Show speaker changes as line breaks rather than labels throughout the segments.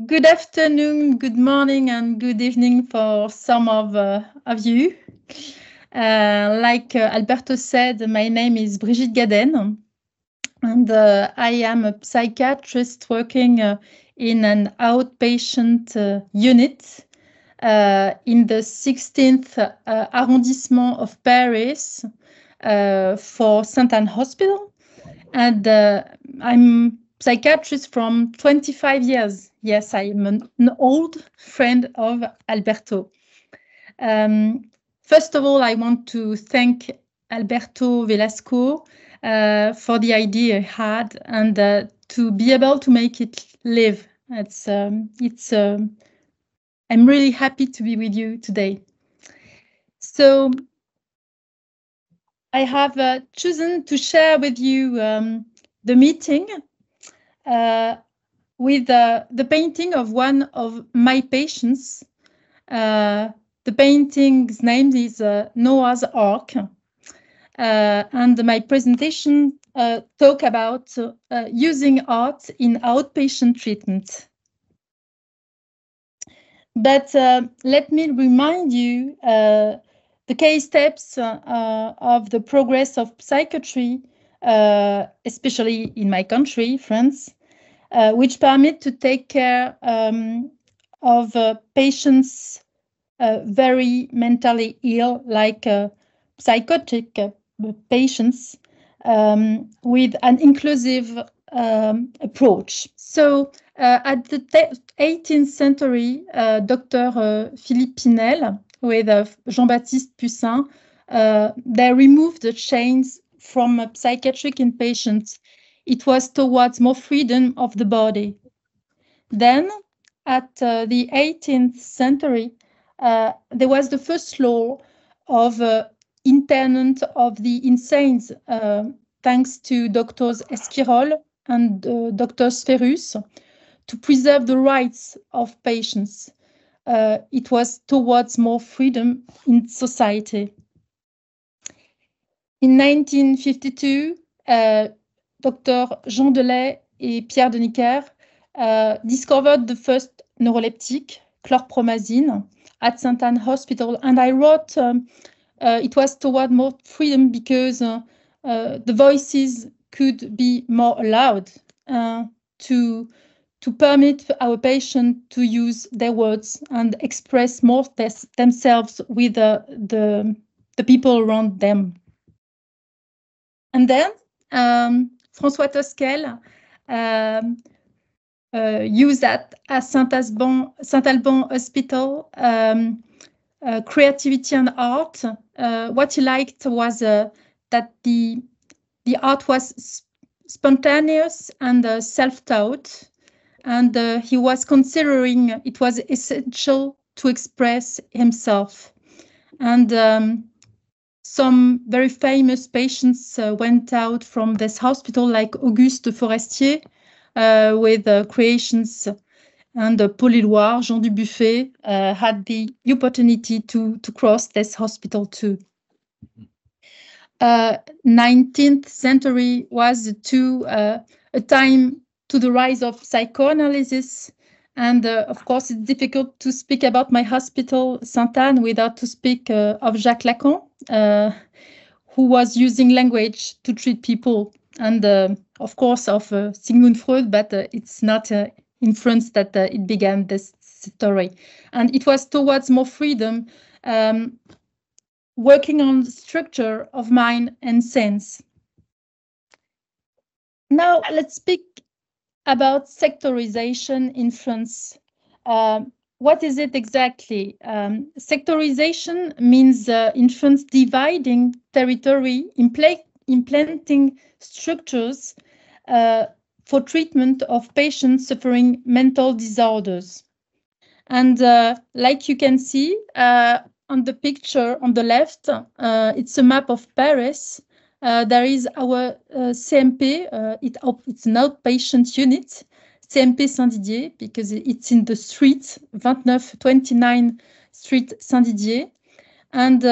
Good afternoon, good morning, and good evening for some of you. Like Alberto said, my name is Brigitte Gaden, and I am a psychiatrist working in an outpatient unit in the 16th arrondissement of Paris for Sainte-Anne Hospital. And I'm psychiatrist from 25 years. Yes, I'm an old friend of Alberto. First of all, I want to thank Alberto Velasco for the idea he had and to be able to make it live. I'm really happy to be with you today. So I have chosen to share with you the meeting with the painting of one of my patients. The painting's name is Noah's Ark. And my presentation talk about using art in outpatient treatment. But let me remind you the case steps of the progress of psychiatry, especially in my country, France, which permit to take care of patients very mentally ill, like psychotic patients, with an inclusive approach. So at the 18th century, Dr. Philippe Pinel with Jean-Baptiste Poussin, they removed the chains from psychiatric inpatients. It was towards more freedom of the body. Then, at the 18th century, there was the first law of internment of the insane, thanks to Doctors Esquirol and Doctors Ferrus, to preserve the rights of patients. It was towards more freedom in society. In 1952, Dr. Jean Delay et Pierre Deniker discovered the first neuroleptic, chlorpromazine, at Sainte-Anne Hospital. And I wrote it was toward more freedom because the voices could be more allowed to permit our patient to use their words and express more themselves with the people around them. And then François Tosquel used at Saint-Alban Hospital creativity and art. What he liked was that the art was spontaneous and self-taught, and he was considering it was essential to express himself. And some very famous patients went out from this hospital, like Auguste Forestier, with creations, and Paul Éluard, Jean Dubuffet had the opportunity to cross this hospital too. 19th century was a time to the rise of psychoanalysis. And of course, it's difficult to speak about my hospital, Sainte-Anne, without to speak of Jacques Lacan, who was using language to treat people. And of course, of Sigmund Freud, but it's not in France that it began this story. And it was towards more freedom, working on the structure of mind and sense. Now, let's speak about sectorization in France. What is it exactly? Sectorization means in France dividing territory, implanting structures for treatment of patients suffering mental disorders. And like you can see on the picture on the left, it's a map of Paris. There is our CMP, it's an outpatient unit, CMP Saint-Didier, because it's in the street, 29 Street Saint-Didier. And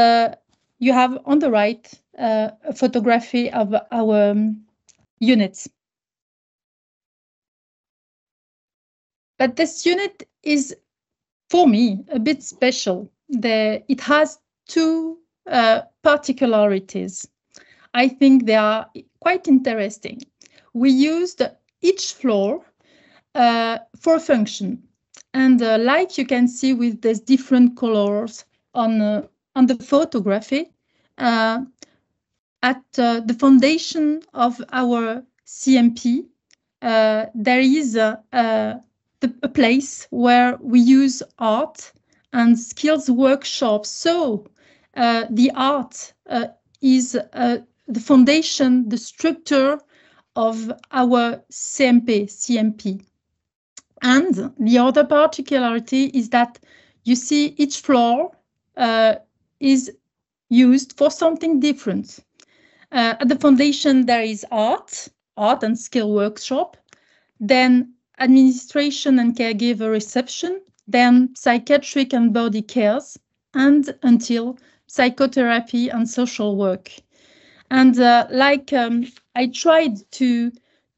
you have on the right a photography of our units. But this unit is, for me, a bit special. It has two particularities. I think they are quite interesting. We used each floor for a function. And like you can see with these different colors on the photography, at the foundation of our CMP, there is a place where we use art and skills workshops. So the art is the foundation, the structure of our CMP. And the other particularity is that you see each floor is used for something different. At the foundation, there is art and skill workshop, then administration and caregiver reception, then psychiatric and body cares, and until psychotherapy and social work. And I tried to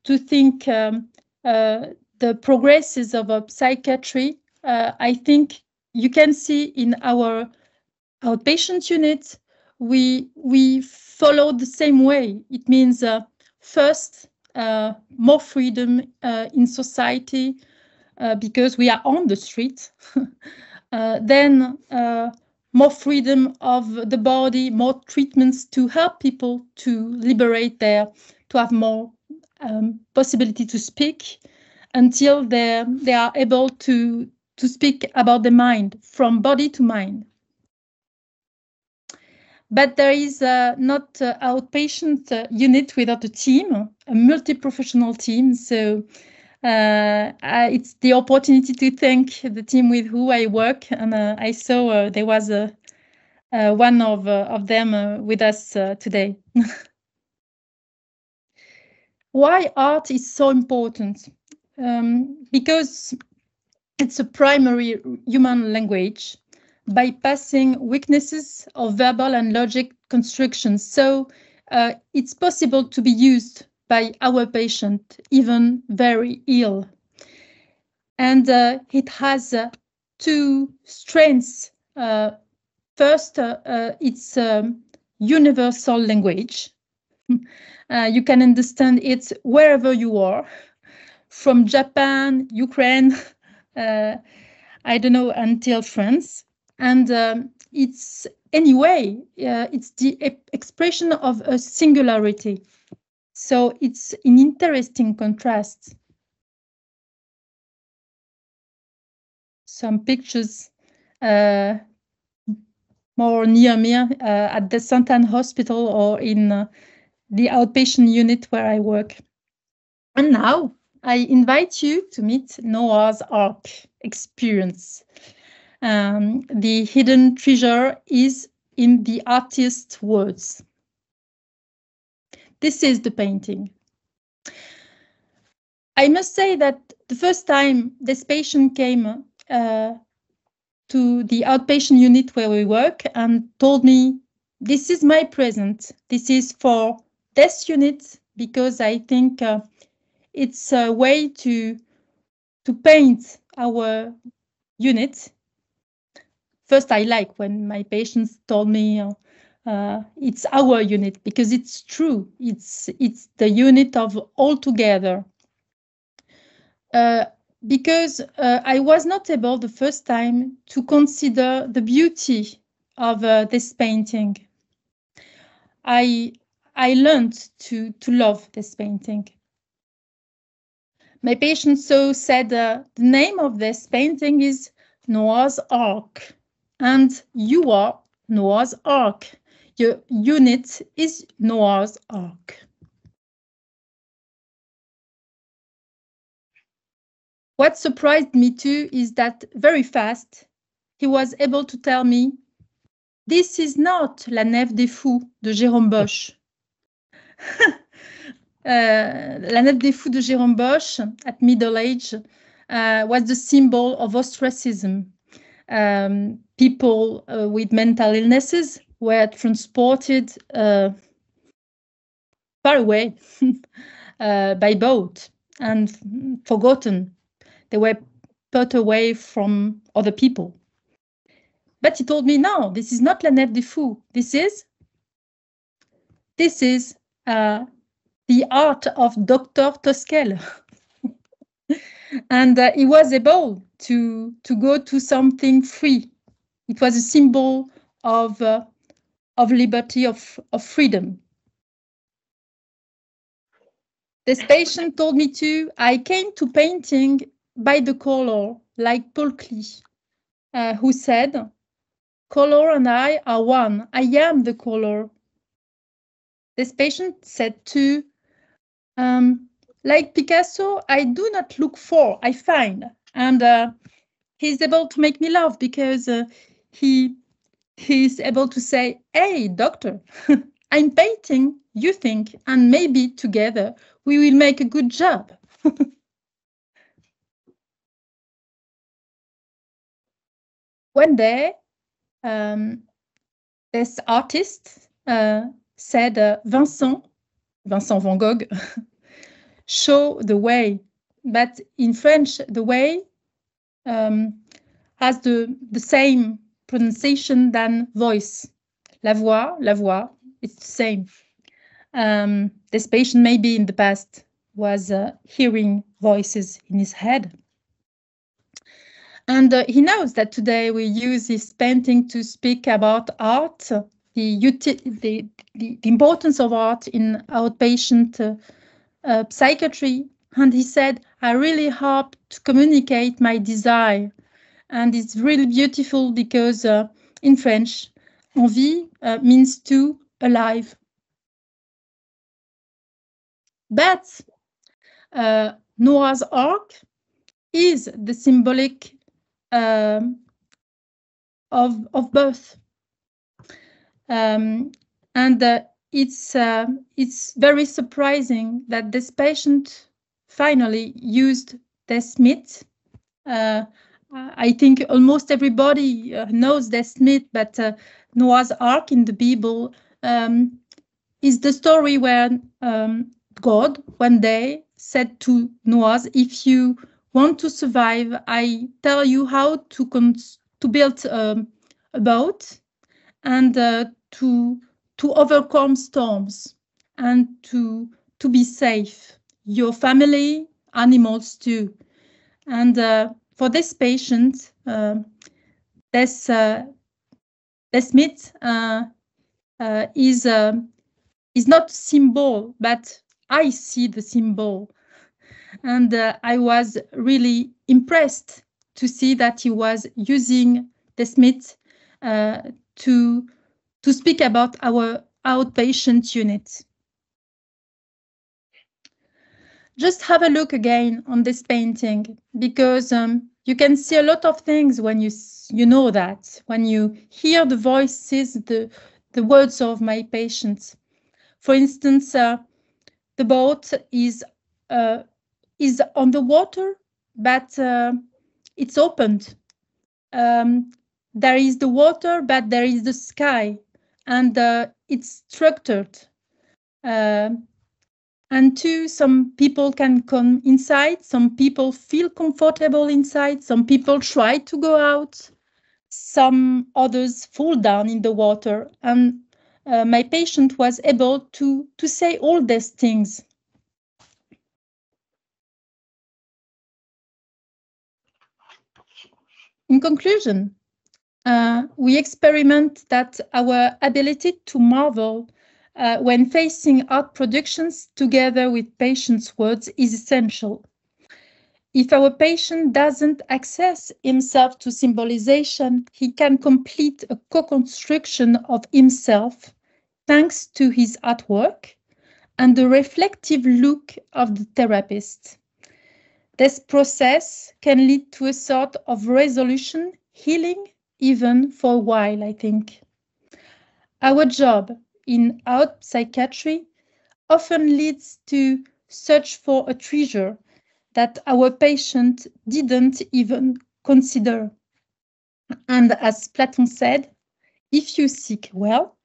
think the progresses of psychiatry. I think you can see in our outpatient unit, we follow the same way. It means first, more freedom in society because we are on the street. Then more freedom of the body, more treatments to help people to liberate to have more possibility to speak until they are able to speak about the mind, from body to mind. But there is not outpatient unit without a team, a multi-professional team. So it's the opportunity to thank the team with who I work. And I saw there was one of them with us today. Why art is so important? Because it's a primary human language, bypassing weaknesses of verbal and logic constructions. So it's possible to be used by our patient, even very ill. And it has two strengths. First, it's a universal language. You can understand it wherever you are, from Japan, Ukraine, I don't know, until France. And it's anyway, it's the expression of a singularity. So it's an interesting contrast. Some pictures more near me at the St. Anne Hospital or in the outpatient unit where I work. And now I invite you to meet Noah's Ark experience. The hidden treasure is in the artist's words. This is the painting. I must say that the first time this patient came to the outpatient unit where we work and told me, this is my present. This is for this unit because I think it's a way to paint our unit. First, I like when my patients told me it's our unit because it's true. It's the unit of all together. Because I was not able the first time to consider the beauty of this painting. I learned to love this painting. My patient so said the name of this painting is Noah's Ark, and you are Noah's Ark. Your unit is Noah's Ark. What surprised me too is that very fast, he was able to tell me, this is not La Nef des Fous de Jérôme Bosch. La Nef des Fous de Jérôme Bosch, at middle age, was the symbol of ostracism. People with mental illnesses were transported far away by boat and forgotten. They were put away from other people. But he told me, no, this is not la nef des fous. This is the art of Dr. Tosquel. And he was able to go to something free. It was a symbol of liberty, of freedom. This patient told me too, I came to painting by the color, like Paul Klee, who said, color and I are one. I am the color. This patient said too, like Picasso, I do not look for, I find. And he's able to make me laugh because he's able to say, hey, doctor, I'm painting, you think, and maybe together we will make a good job. One day, this artist said, Vincent van Gogh, show the way. But in French, the way has the same pronunciation than voice. La voix, it's the same. This patient maybe in the past was hearing voices in his head. And he knows that today we use his painting to speak about art, the importance of art in outpatient psychiatry. And he said, I really hope to communicate my desire. And it's really beautiful because in French, envie means to, alive. But Noah's Ark is the symbolic of birth. And it's very surprising that this patient finally used this myth. I think almost everybody knows this myth, but Noah's Ark in the Bible is the story where God one day said to Noah, if you want to survive, I tell you how to build a boat and to overcome storms and to be safe. Your family, animals too. And for this patient, this myth is not symbol, but I see the symbol. And I was really impressed to see that he was using this myth to speak about our outpatient unit. Just have a look again on this painting, because you can see a lot of things when you know that, when you hear the voices, the words of my patients. For instance, the boat is on the water, but it's opened. There is the water, but there is the sky, and it's structured. And two, some people can come inside, some people feel comfortable inside, some people try to go out, some others fall down in the water. And my patient was able to say all these things. In conclusion, we experiment that our ability to marvel when facing art productions together with patients' words is essential. If our patient doesn't access himself to symbolization, he can complete a co-construction of himself thanks to his artwork and the reflective look of the therapist. This process can lead to a sort of resolution, healing, even for a while, I think. Our job in out psychiatry often leads to search for a treasure that our patient didn't even consider. And as Platon said, if you seek well,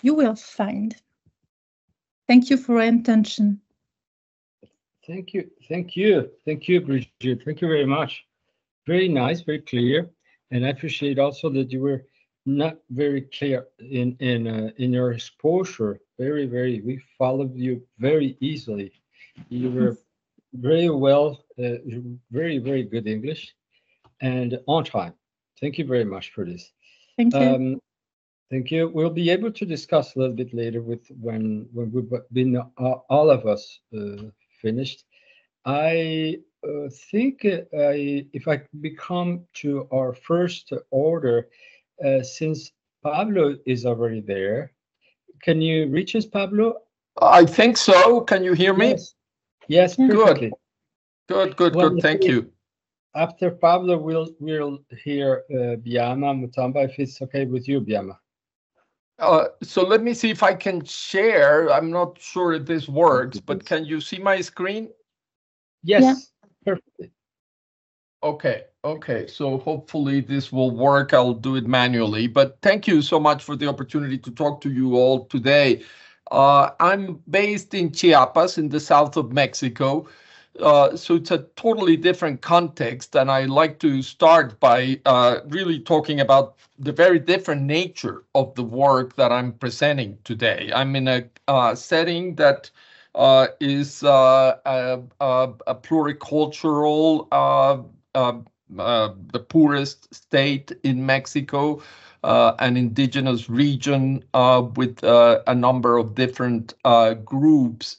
you will find. Thank you for your attention.
Thank you, Brigitte. Thank you very much. Very nice, very clear, and I appreciate also that you were not very clear in your exposure. We followed you very easily. You were very well, very good English, and on time. Thank you very much for this.
Thank you.
Thank you. We'll be able to discuss a little bit later with when we've been all of us finished. I think if I come to our first order, since Pablo is already there, can you reach us, Pablo?
I think so. Can you hear me?
Yes. Yes, perfectly.
Good. Thank you.
After Pablo, we'll hear Biama Mutamba, if it's okay with you, Biama.
So let me see if I can share. I'm not sure if this works, but can you see my screen?
Yes, yeah. Perfectly.
Okay. So hopefully this will work. I'll do it manually. But thank you so much for the opportunity to talk to you all today. I'm based in Chiapas in the south of Mexico. So it's a totally different context, and I like to start by really talking about the very different nature of the work that I'm presenting today. I'm in a setting that is a pluricultural, the poorest state in Mexico, an indigenous region with a number of different groups,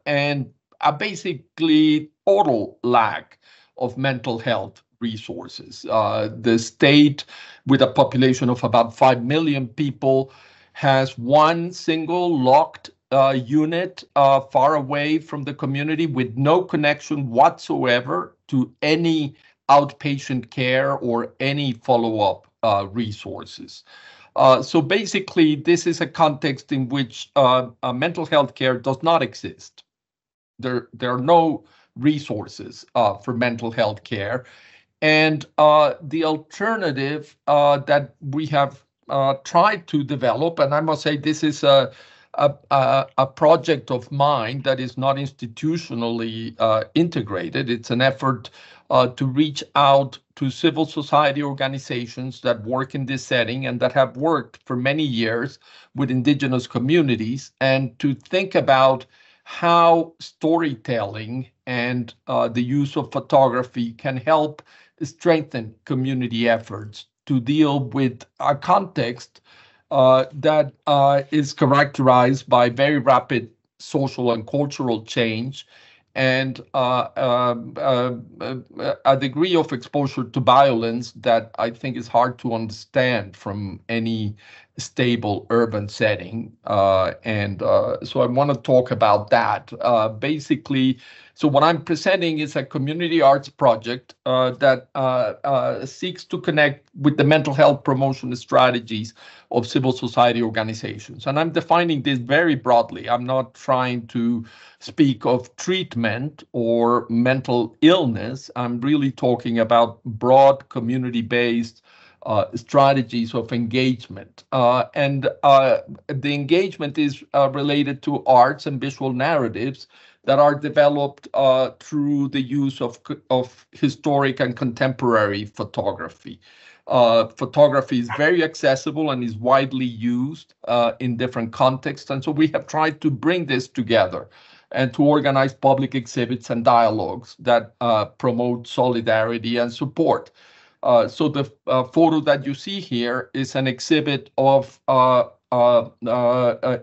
and a basically total lack of mental health resources. The state, with a population of about 5 million people, has one single locked unit far away from the community with no connection whatsoever to any outpatient care or any follow-up resources. So basically, this is a context in which mental health care does not exist. There are no resources for mental health care. And the alternative that we have tried to develop, and I must say this is a project of mine that is not institutionally integrated. It's an effort to reach out to civil society organizations that work in this setting and that have worked for many years with indigenous communities, and to think about how storytelling and the use of photography can help strengthen community efforts to deal with a context that is characterized by very rapid social and cultural change and a degree of exposure to violence that I think is hard to understand from any stable urban setting. So I want to talk about that. Basically, so what I'm presenting is a community arts project that seeks to connect with the mental health promotion strategies of civil society organizations. And I'm defining this very broadly. I'm not trying to speak of treatment or mental illness. I'm really talking about broad community-based strategies of engagement. And the engagement is related to arts and visual narratives that are developed through the use of historic and contemporary photography. Photography is very accessible and is widely used in different contexts. And so we have tried to bring this together and to organize public exhibits and dialogues that promote solidarity and support. So the photo that you see here is an exhibit of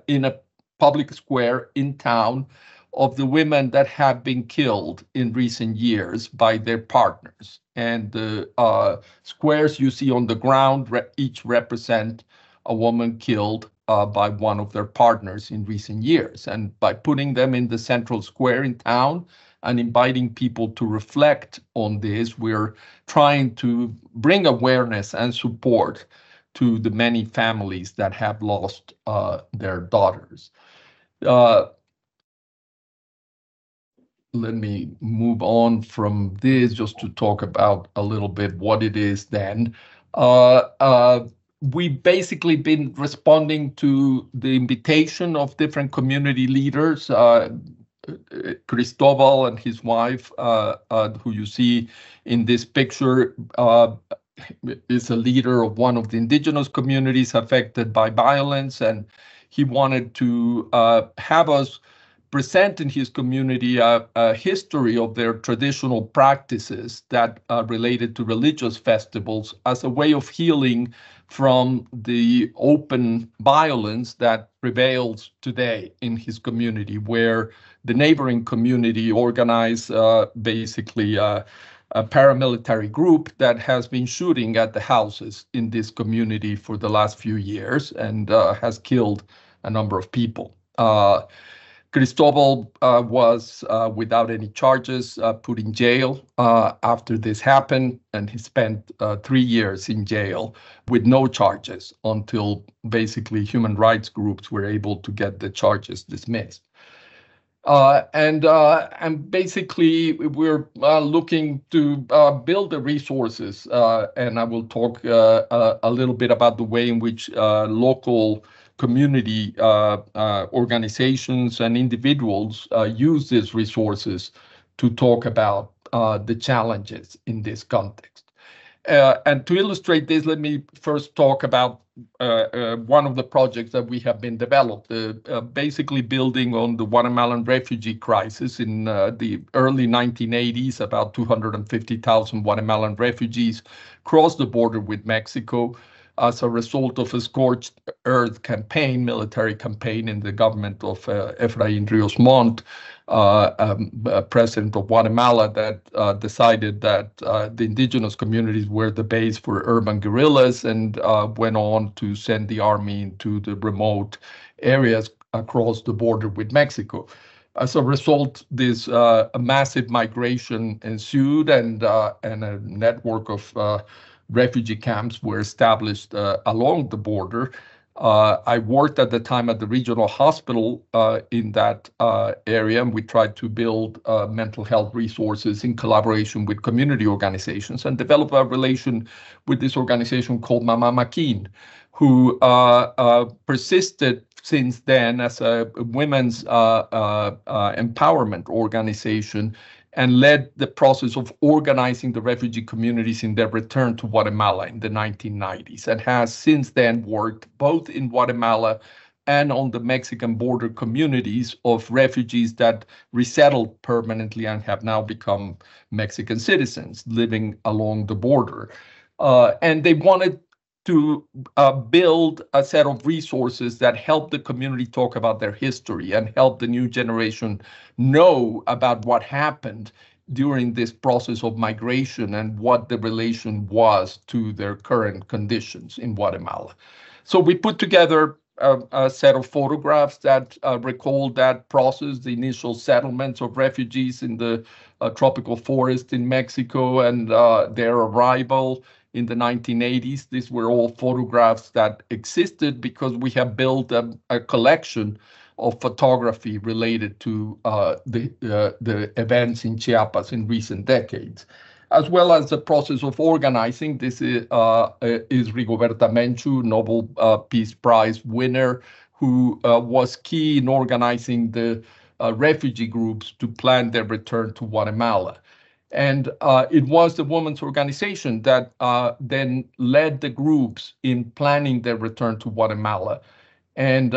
in a public square in town of the women that have been killed in recent years by their partners. And the squares you see on the ground each represent a woman killed by one of their partners in recent years. And by putting them in the central square in town and inviting people to reflect on this, we're trying to bring awareness and support to the many families that have lost their daughters. Let me move on from this just to talk about a little bit what it is then. We've basically been responding to the invitation of different community leaders, Cristobal and his wife, who you see in this picture, is a leader of one of the indigenous communities affected by violence, and he wanted to have us present in his community a history of their traditional practices that related to religious festivals as a way of healing from the open violence that prevails today in his community, where the neighboring community organized basically a paramilitary group that has been shooting at the houses in this community for the last few years and has killed a number of people. Cristobal was, without any charges, put in jail after this happened, and he spent 3 years in jail with no charges until basically human rights groups were able to get the charges dismissed. And basically, we're looking to build the resources, and I will talk a little bit about the way in which local community organizations and individuals use these resources to talk about the challenges in this context. And to illustrate this, let me first talk about one of the projects that we have been developed, basically building on the Guatemalan refugee crisis in the early 1980s. About 250,000 Guatemalan refugees crossed the border with Mexico as a result of a scorched earth campaign, military campaign in the government of Efraín Ríos Montt, president of Guatemala, that decided that the indigenous communities were the base for urban guerrillas, and went on to send the army into the remote areas across the border with Mexico. As a result, this massive migration ensued, and a network of refugee camps were established along the border. I worked at the time at the regional hospital in that area, and we tried to build mental health resources in collaboration with community organizations and develop a relation with this organization called Mama Makin, who persisted since then as a women's empowerment organization and led the process of organizing the refugee communities in their return to Guatemala in the 1990s, and has since then worked both in Guatemala and on the Mexican border communities of refugees that resettled permanently and have now become Mexican citizens living along the border. And they wanted to build a set of resources that help the community talk about their history and help the new generation know about what happened during this process of migration and what the relation was to their current conditions in Guatemala. So we put together a set of photographs that recall that process, the initial settlements of refugees in the tropical forest in Mexico and their arrival in the 1980s. These were all photographs that existed because we have built a collection of photography related to the events in Chiapas in recent decades, as well as the process of organizing. This is Rigoberta Menchú, Nobel Peace Prize winner, who was key in organizing the refugee groups to plan their return to Guatemala. And it was the women's organization that then led the groups in planning their return to Guatemala. And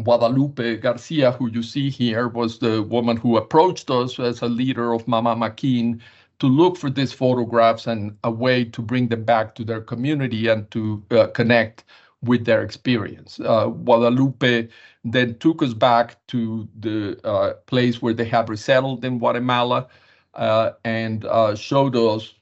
Guadalupe Garcia, who you see here, was the woman who approached us as a leader of Mama Makin to look for these photographs and a way to bring them back to their community and to connect with their experience. Guadalupe then took us back to the place where they had resettled in Guatemala and showed us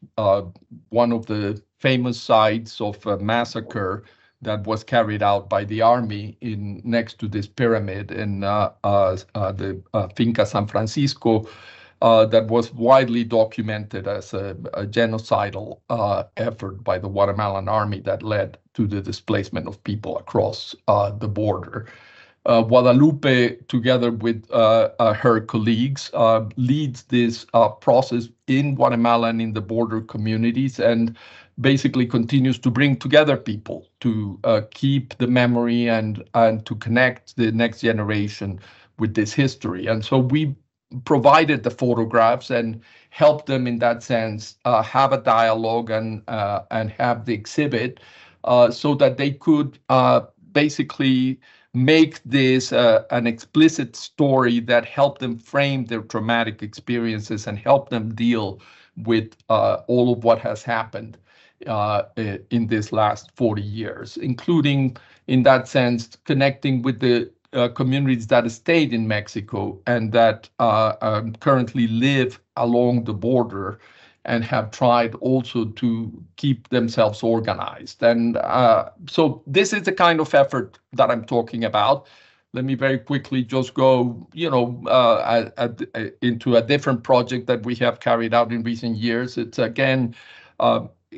one of the famous sites of a massacre that was carried out by the army next to this pyramid in the Finca San Francisco, that was widely documented as a genocidal effort by the Guatemalan army that led to the displacement of people across the border. Guadalupe, together with her colleagues, leads this process in Guatemala and in the border communities, and basically continues to bring together people to keep the memory and to connect the next generation with this history. And so we provided the photographs and helped them in that sense have a dialogue and have the exhibit so that they could basically make this an explicit story that helped them frame their traumatic experiences and help them deal with all of what has happened in this last 40 years, including, in that sense, connecting with the communities that stayed in Mexico and that currently live along the border and have tried also to keep themselves organized. And so this is the kind of effort that I'm talking about. Let me very quickly just go, into a different project that we have carried out in recent years. It's again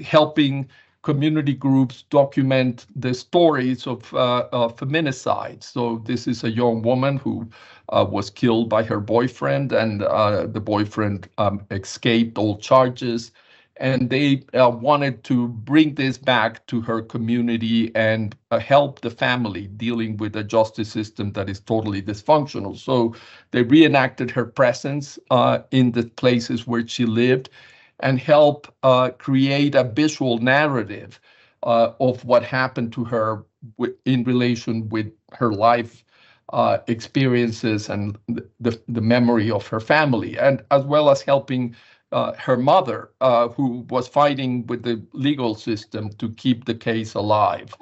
helping community groups document the stories of feminicide. So this is a young woman who was killed by her boyfriend, and the boyfriend escaped all charges. And they wanted to bring this back to her community and help the family dealing with a justice system that is totally dysfunctional. So they reenacted her presence in the places where she lived and help create a visual narrative of what happened to her in relation with her life experiences and the memory of her family, and as well as helping her mother, who was fighting with the legal system to keep the case alive,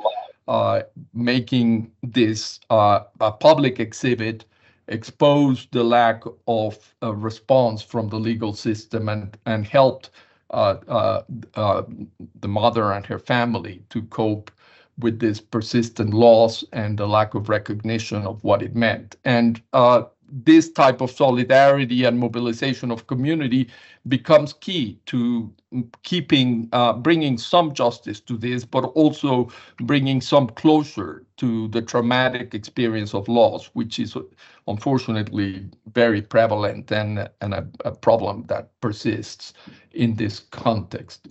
making this a public exhibit exposed the lack of a response from the legal system and helped the mother and her family to cope with this persistent loss and the lack of recognition of what it meant. And this type of solidarity and mobilization of community becomes key to bringing some justice to this, but also bringing some closure to the traumatic experience of loss, which is unfortunately very prevalent and a problem that persists in this context.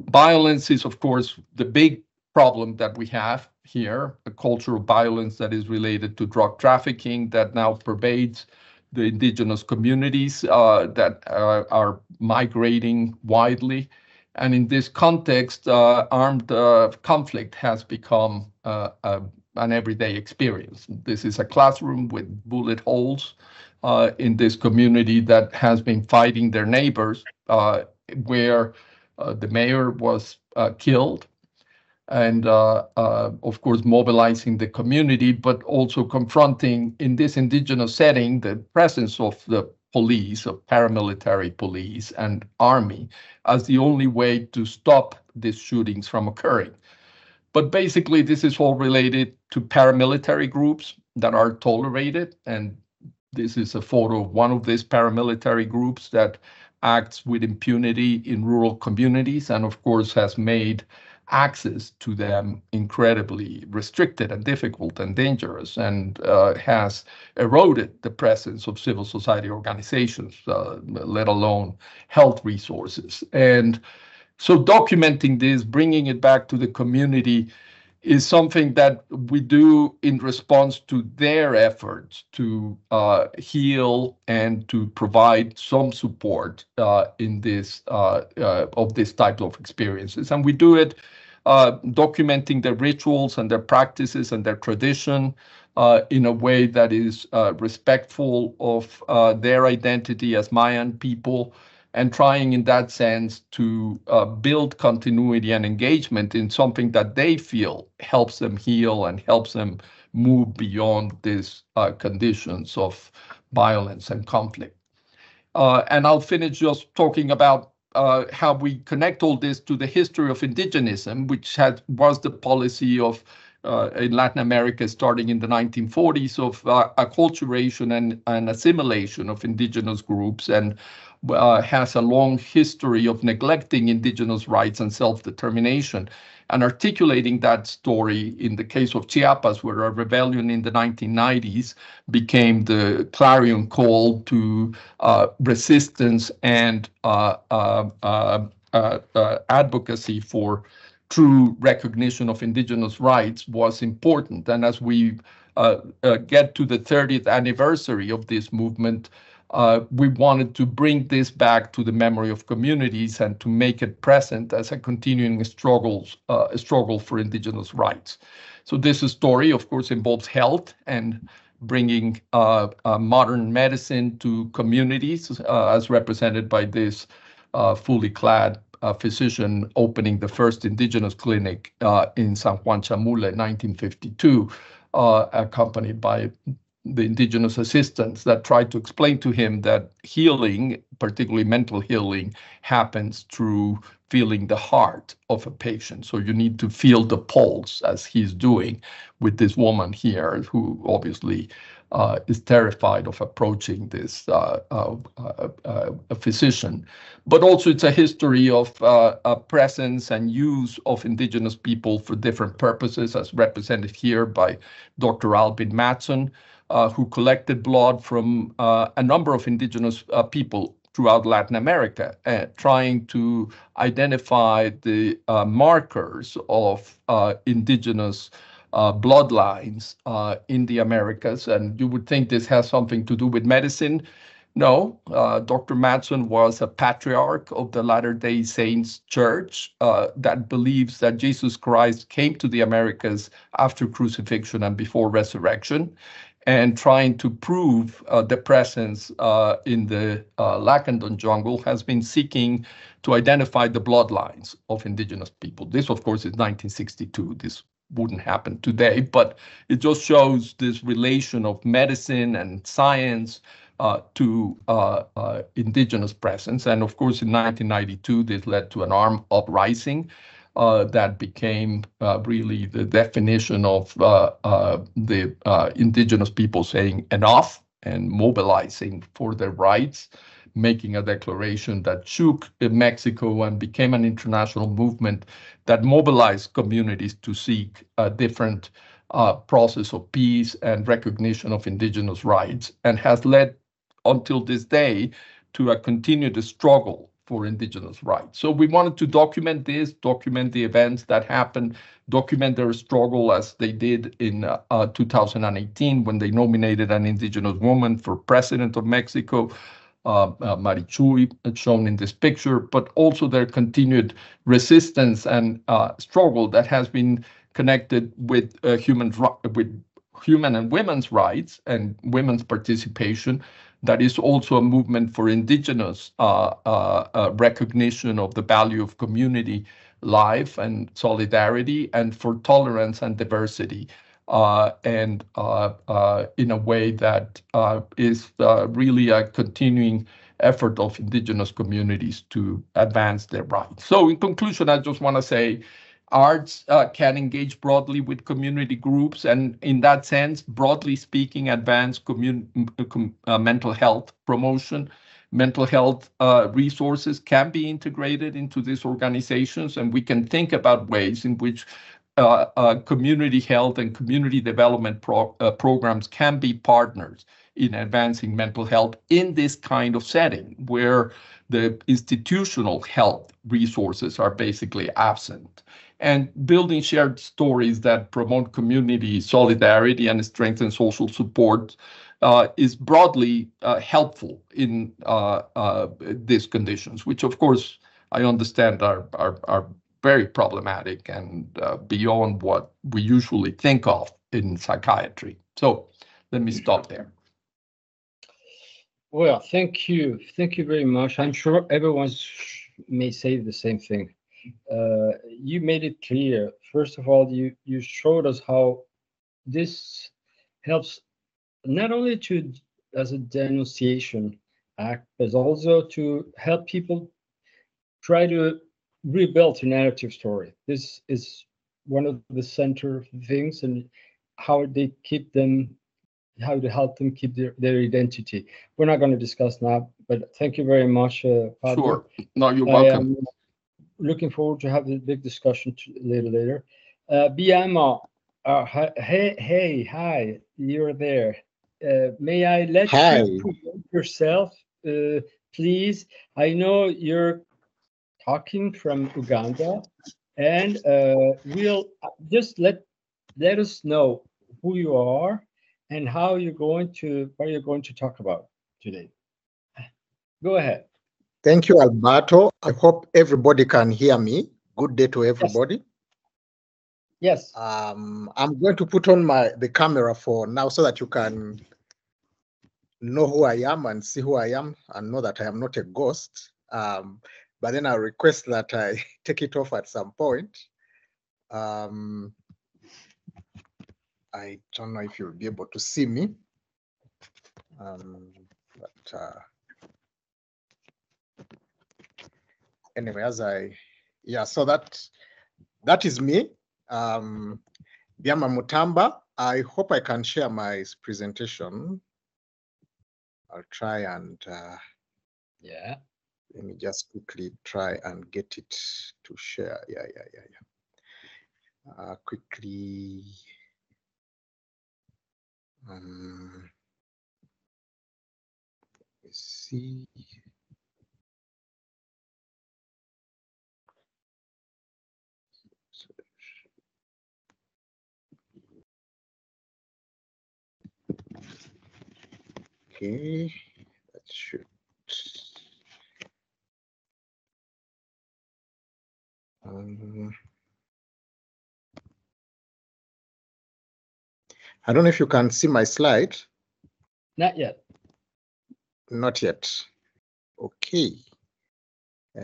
Violence is, of course, the big problem that we have here, a culture of violence that is related to drug trafficking that now pervades the indigenous communities that are migrating widely. And in this context, armed conflict has become an everyday experience. This is a classroom with bullet holes in this community that has been fighting their neighbors, where the mayor was killed, and of course mobilizing the community, but also confronting in this indigenous setting the presence of the police, of paramilitary police and army as the only way to stop these shootings from occurring. But basically this is all related to paramilitary groups that are tolerated, and this is a photo of one of these paramilitary groups that acts with impunity in rural communities and of course has made access to them incredibly restricted and difficult and dangerous, and has eroded the presence of civil society organizations, let alone health resources. And so documenting this, bringing it back to the community, is something that we do in response to their efforts to heal and to provide some support in this of this type of experiences. And we do it documenting their rituals and their practices and their tradition in a way that is respectful of their identity as Mayan people, and trying in that sense to build continuity and engagement in something that they feel helps them heal and helps them move beyond these conditions of violence and conflict. And I'll finish just talking about how we connect all this to the history of indigenism, which was the policy of in Latin America starting in the 1940s of acculturation and assimilation of indigenous groups, and has a long history of neglecting indigenous rights and self-determination, and articulating that story in the case of Chiapas, where a rebellion in the 1990s became the clarion call to resistance and advocacy for true recognition of indigenous rights was important. And as we get to the 30th anniversary of this movement, we wanted to bring this back to the memory of communities and to make it present as a continuing struggle for indigenous rights. So this story, of course, involves health and bringing modern medicine to communities, as represented by this fully clad physician opening the first indigenous clinic in San Juan Chamula in 1952, accompanied by the indigenous assistants that tried to explain to him that healing, particularly mental healing, happens through feeling the heart of a patient. So you need to feel the pulse, as he's doing with this woman here, who obviously is terrified of approaching this physician. But also it's a history of presence and use of indigenous people for different purposes, as represented here by Dr. Albin Matson, who collected blood from a number of indigenous people throughout Latin America, trying to identify the markers of indigenous bloodlines in the Americas. And you would think this has something to do with medicine. No, Dr. Matson was a patriarch of the Latter-day Saints Church that believes that Jesus Christ came to the Americas after crucifixion and before resurrection, and trying to prove the presence in the Lacandon jungle, has been seeking to identify the bloodlines of indigenous people. This, of course, is 1962. This wouldn't happen today, but it just shows this relation of medicine and science to indigenous presence. And of course, in 1992, this led to an armed uprising that became really the definition of the indigenous people saying enough and mobilizing for their rights, making a declaration that shook Mexico and became an international movement that mobilized communities to seek a different process of peace and recognition of indigenous rights, and has led until this day to a continued struggle for indigenous rights. So we wanted to document this, document the events that happened, document their struggle, as they did in 2018 when they nominated an indigenous woman for president of Mexico, Marichuy, shown in this picture, but also their continued resistance and struggle that has been connected with human and women's rights and women's participation. That is also a movement for indigenous recognition of the value of community life and solidarity, and for tolerance and diversity, and in a way that is really a continuing effort of indigenous communities to advance their rights. So in conclusion, I just want to say arts can engage broadly with community groups, and in that sense, broadly speaking, advance mental health promotion. Mental health resources can be integrated into these organizations, and we can think about ways in which community health and community development programs can be partners in advancing mental health in this kind of setting, where the institutional health resources are basically absent. And building shared stories that promote community solidarity and strengthen social support is broadly helpful in these conditions, which of course I understand are very problematic and beyond what we usually think of in psychiatry. So let me stop there.
Well, thank you. Thank you very much. I'm sure everyone may say the same thing. You made it clear. First of all, you showed us how this helps not only as a denunciation act, but also to help people try to rebuild a narrative story. This is one of the center things, and how they keep them, how to help them keep their identity. We're not going to discuss now, but thank you very much, Pablo.
Sure. No, you're welcome.
Looking forward to have a big discussion later. Biama, hi, you're there. May I let you present yourself, please? I know you're talking from Uganda, and we'll just let us know who you are and what you're going to talk about today. Go ahead.
Thank you, Alberto. I hope everybody can hear me. Good day to everybody.
Yes.
I'm going to put on the camera for now so that you can know who I am and see who I am and know that I am not a ghost. But then I'll request that I take it off at some point. I don't know if you'll be able to see me. Anyway, so that is me. Biama Mutamba. I hope I can share my presentation. I'll try and
yeah.
Let me just quickly try and get it to share. Yeah. Quickly. Let's see. Okay, that should. I don't know if you can see my slide.
Not yet.
Not yet. Okay. I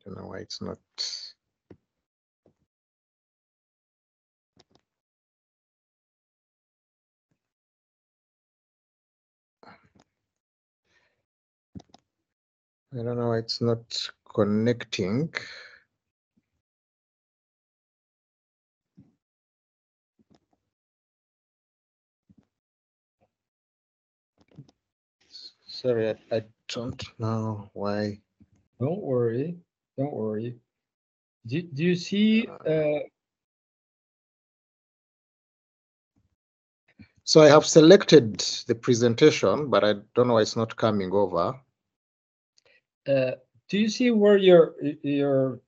don't know why it's not. I don't know why it's not connecting. Sorry, I don't know why.
Don't worry. Do you see?
So I have selected the presentation, but I don't know why it's not coming over.
Do you see where the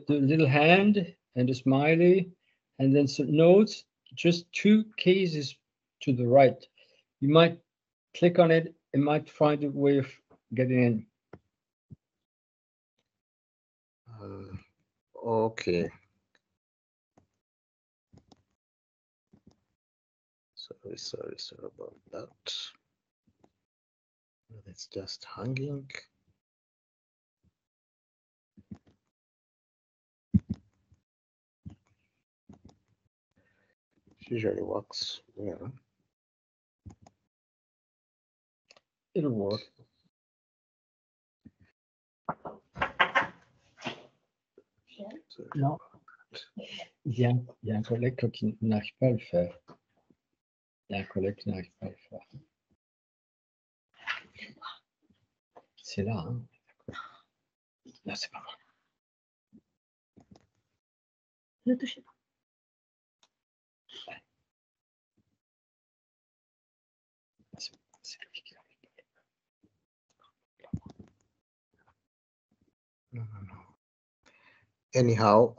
little hand and the smiley, and then some notes? Just two cases to the right. You might click on it and might find a way of getting in.
Okay. Sorry about that. It's just hanging. It usually works well.
It'll work. Non. Il y a un collègue qui n'arrive pas à le faire. C'est là, hein. Là, c'est pas moi.
Ne touchez pas.
C'est lui qui arrive.
No. Anyhow,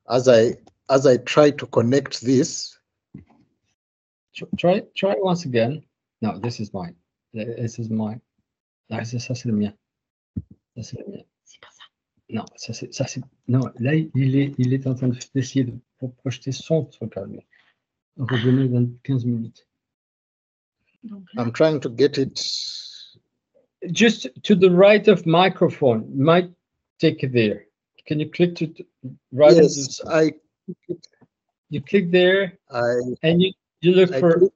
as I try to connect this.
Try once again. No, this is mine. This is mine. Là, ça c'est le mien. Ça c'est le mien.
C'est pas ça.
Non, ça c'est. Non, là il est en train d'essayer de projeter son truc à lui. Revenez dans 15 minutes.
Donc, là,
I'm trying to get it.
Just to the right of microphone. Might take it there. Can you click to right?
Yes,
you click there. And you look for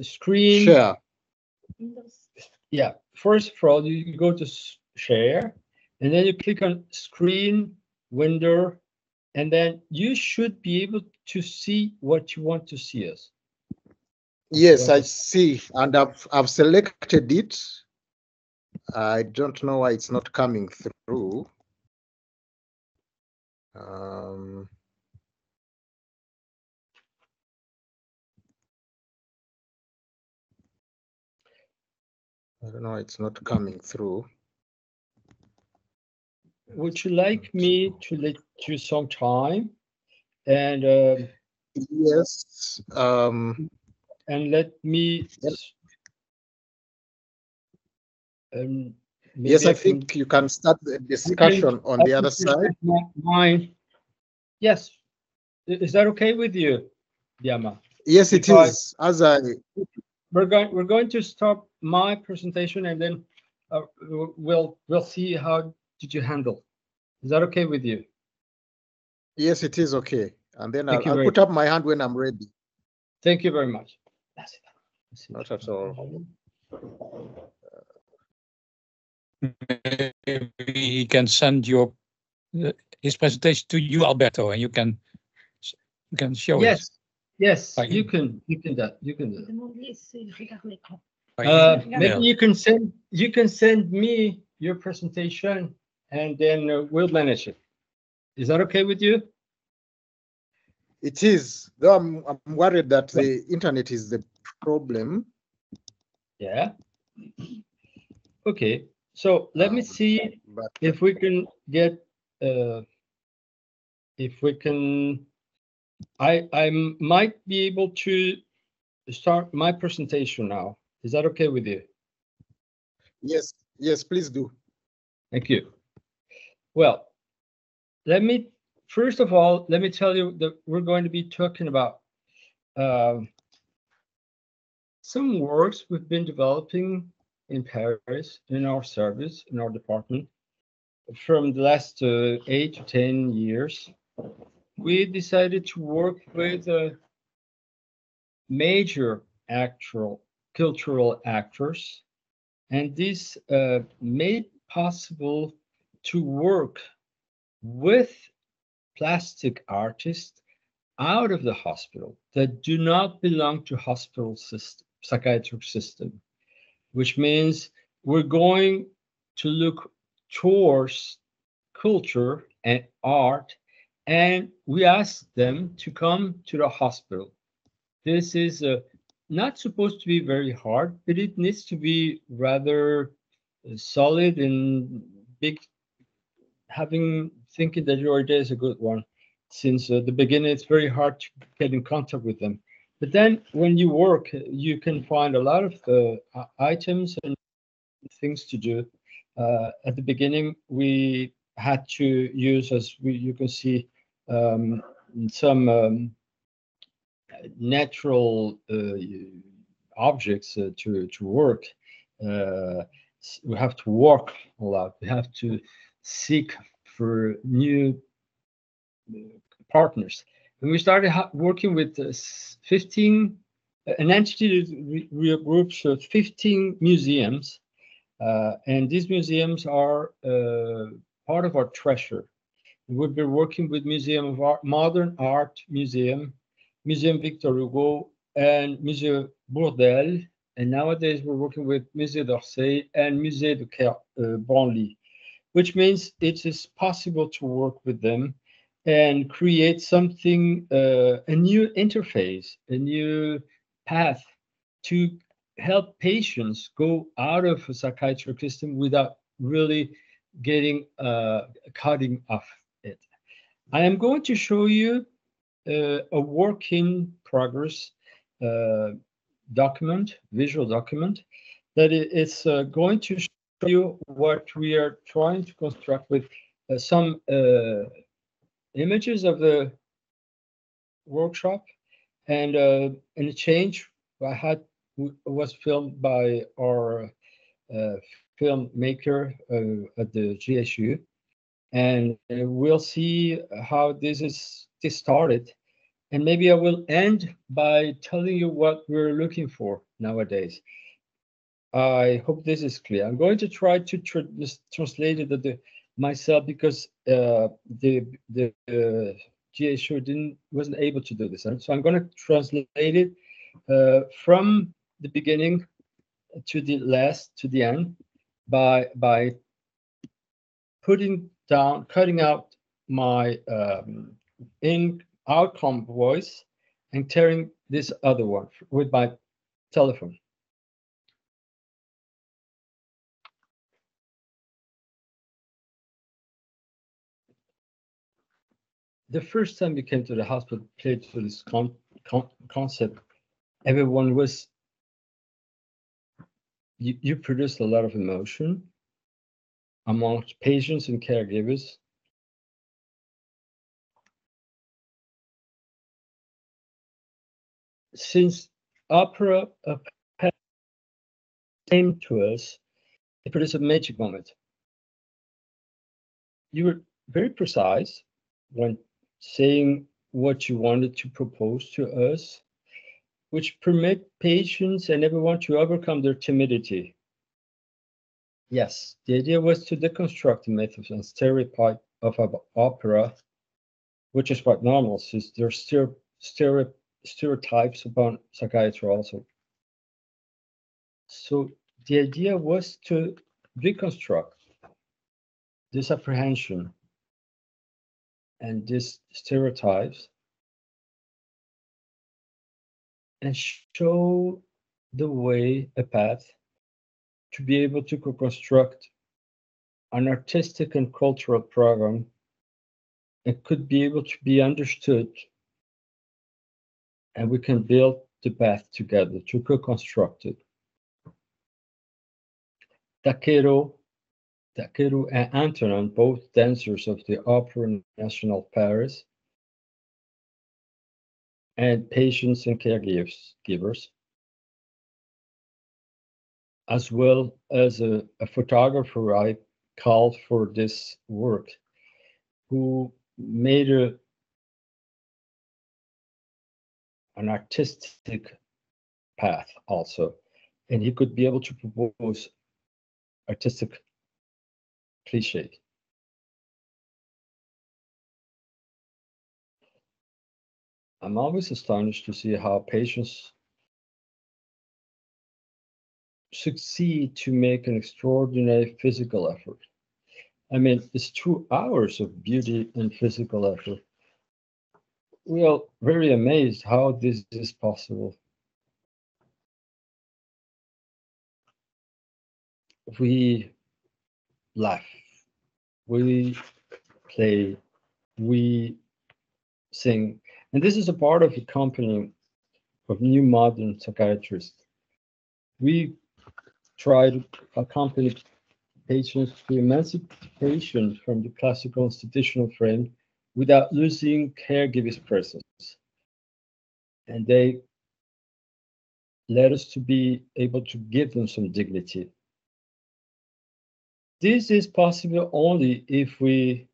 screen
share.
Yeah, first of all, you go to share, and then you click on screen window, and then you should be able to see what you want to see us.
Yes, I see, and I've selected it. I don't know why it's not coming through. I don't know why it's not coming through.
would you like me to let you some time and
Yes.
let me maybe
Yes, I think you can start the discussion on the other side.
Mine. Yes. Is that okay with you, Diama?
Yes, it is. As I
we're going to stop my presentation and then we'll see how did you handle. Is that okay with you?
Yes, it is okay. And then
Thank you
I'll
very
put up my hand when I'm ready.
Thank you very much.
Not at all.
Maybe he can send your his presentation to you, Alberto, and you can show it.
Yes,
Like-
you can do that.
By
Maybe
email.
you can send me your presentation and then we'll manage it. Is that okay with you?
It is, though I'm worried that the internet is the problem.
Yeah. Okay. So let me see
But
if we can get if we can. I might be able to start my presentation now. Is that okay with you?
yes, please do.
Thank you. Well, first of all, let me tell you that we're going to be talking about some works we've been developing in Paris, in our service, in our department, from the last 8 to 10 years. We decided to work with major cultural actors, and this made possible to work with plastic artists out of the hospital that do not belong to hospital system, psychiatric system, which means we're going to look towards culture and art, and we ask them to come to the hospital. This is not supposed to be very hard, but it needs to be rather solid and big, thinking that your idea is a good one. Since the beginning, it's very hard to get in contact with them. But then when you work, you can find a lot of items and things to do. At the beginning, we had to use, as you can see, some natural objects to work. We have to walk a lot. We have to seek for new partners. When we started working with 15, an entity that groups 15 museums, and these museums are part of our treasure. We've been working with Museum of Art, Modern Art Museum, Museum Victor Hugo, and Musée Bourdelle. And nowadays we're working with Musée d'Orsay and Musée de Branly, which means it is possible to work with them and create something, a new interface, a new path to help patients go out of a psychiatric system without really getting cutting off it. I am going to show you a work in progress document, visual document, that is going to show you what we are trying to construct with some images of the workshop and a change I had was filmed by our filmmaker at the GSU, and we'll see how this started. And maybe I will end by telling you what we're looking for nowadays. I hope this is clear. I'm going to try to translate it myself because the GSU wasn't able to do this. So I'm going to translate it from the beginning to the last, to the end, by cutting out my outcome voice and tearing this other one with my telephone. the first time we came to the hospital, played to this concept, everyone was, you produced a lot of emotion amongst patients and caregivers. Since opera came to us, it produced a magic moment. You were very precise when saying what you wanted to propose to us, which permit patients and everyone to overcome their timidity. Yes, the idea was to deconstruct the myths and stereotype of opera, which is quite normal, since there's still stereotypes about psychiatry also. So the idea was to reconstruct this apprehension and these stereotypes and show the way, a path to be able to construct an artistic and cultural program and could be able to be understood, and we can build the path together to co-construct it. Takeru and Antonin, both dancers of the Opera National Paris, and patients and caregivers, as well as a photographer I called for this work, who made an artistic path also, and he could be able to propose artistic cliche. I'm always astonished to see how patients succeed to make an extraordinary physical effort. I mean, it's 2 hours of beauty and physical effort. We are very amazed how this is possible. We laugh, we play, we sing. And this is a part of the company of new modern psychiatrists. We try to accompany patients to emancipation from the classical institutional frame without losing caregivers' presence. And they led us to be able to give them some dignity. This is possible only if we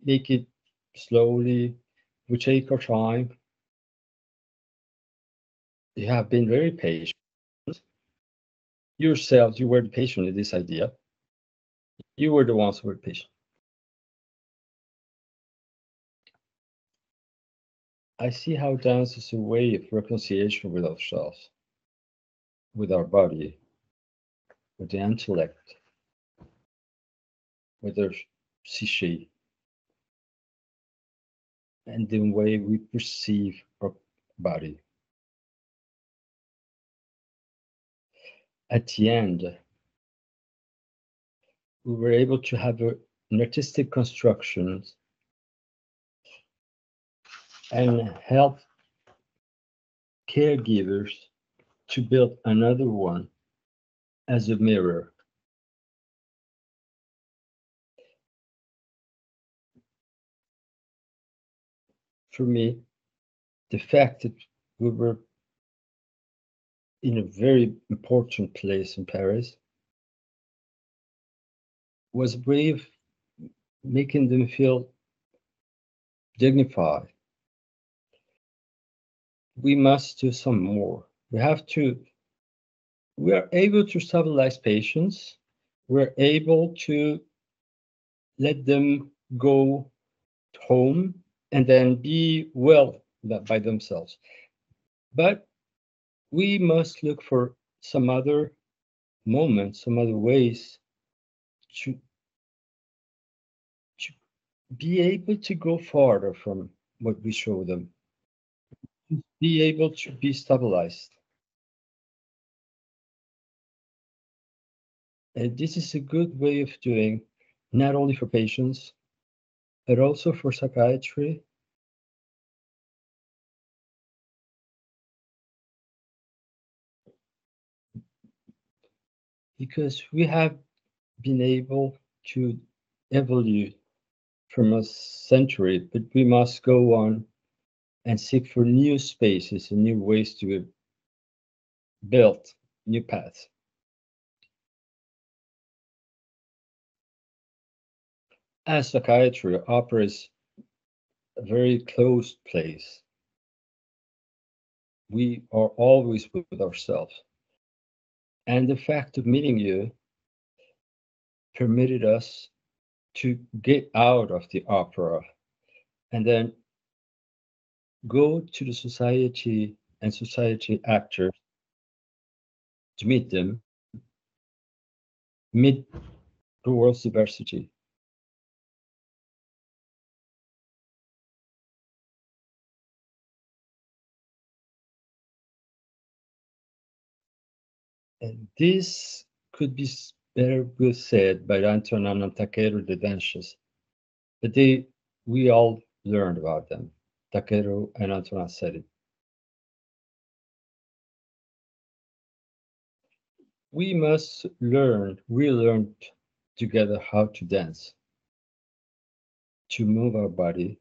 make it slowly, we take our time. You have been very patient. Yourselves, you were the patient in this idea. You were the ones who were patient. I see how dance is a way of reconciliation with ourselves, with our body, with the intellect, with our psyche, and the way we perceive our body. At the end, we were able to have an artistic construction and help caregivers to build another one as a mirror. For me, the fact that we were in a very important place in Paris was a way of making them feel dignified. We must do some more. We are able to stabilize patients. We're able to let them go home and then be well by themselves. But we must look for some other moments, some other ways to be able to go farther from what we show them, be able to be stabilized. And this is a good way of doing, not only for patients, but also for psychiatry. Because we have been able to evolve from a century, but we must go on and seek for new spaces and new ways to build new paths. As psychiatry operates a very closed place, we are always with ourselves. And the fact of meeting you permitted us to get out of the opera and then go to the society and society actors to meet them, meet the world's diversity. And this could be better good said by Antonin and Takeru the dancers, but we all learned about them. Takeru and Antonin said it. We must relearn together how to dance, to move our body.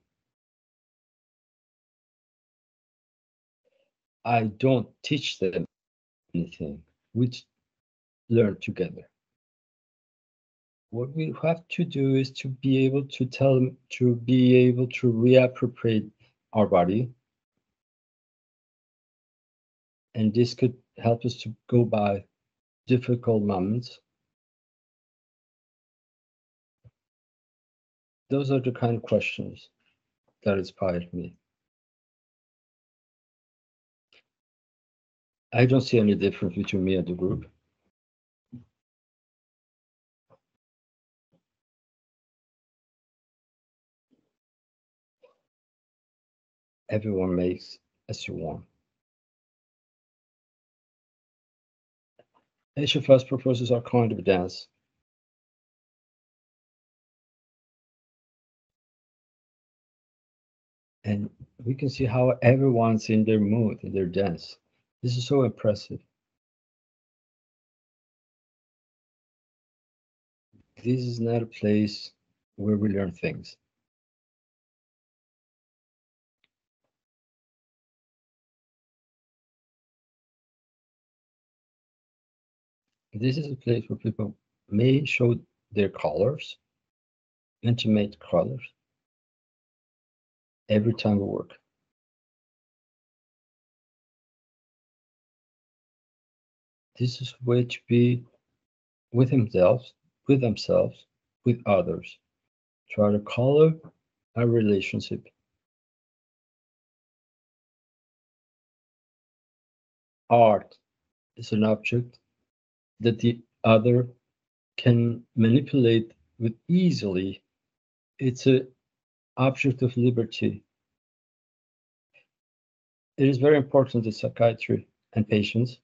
I don't teach them anything. We learn together. What we have to do is to be able to tell them, to be able to reappropriate our body. And this could help us to go by difficult moments. Those are the kind of questions that inspired me. I don't see any difference between me and the group. Everyone makes as you want. Each of us proposes our kind of dance. And we can see how everyone's in their mood, in their dance. This is so impressive. This is not a place where we learn things. This is a place where people may show their colors, intimate colors, every time we work. This is a way to be with themselves, with others. Try to color a relationship. Art is an object that the other can manipulate with easily. It's an object of liberty. It is very important that psychiatry and patients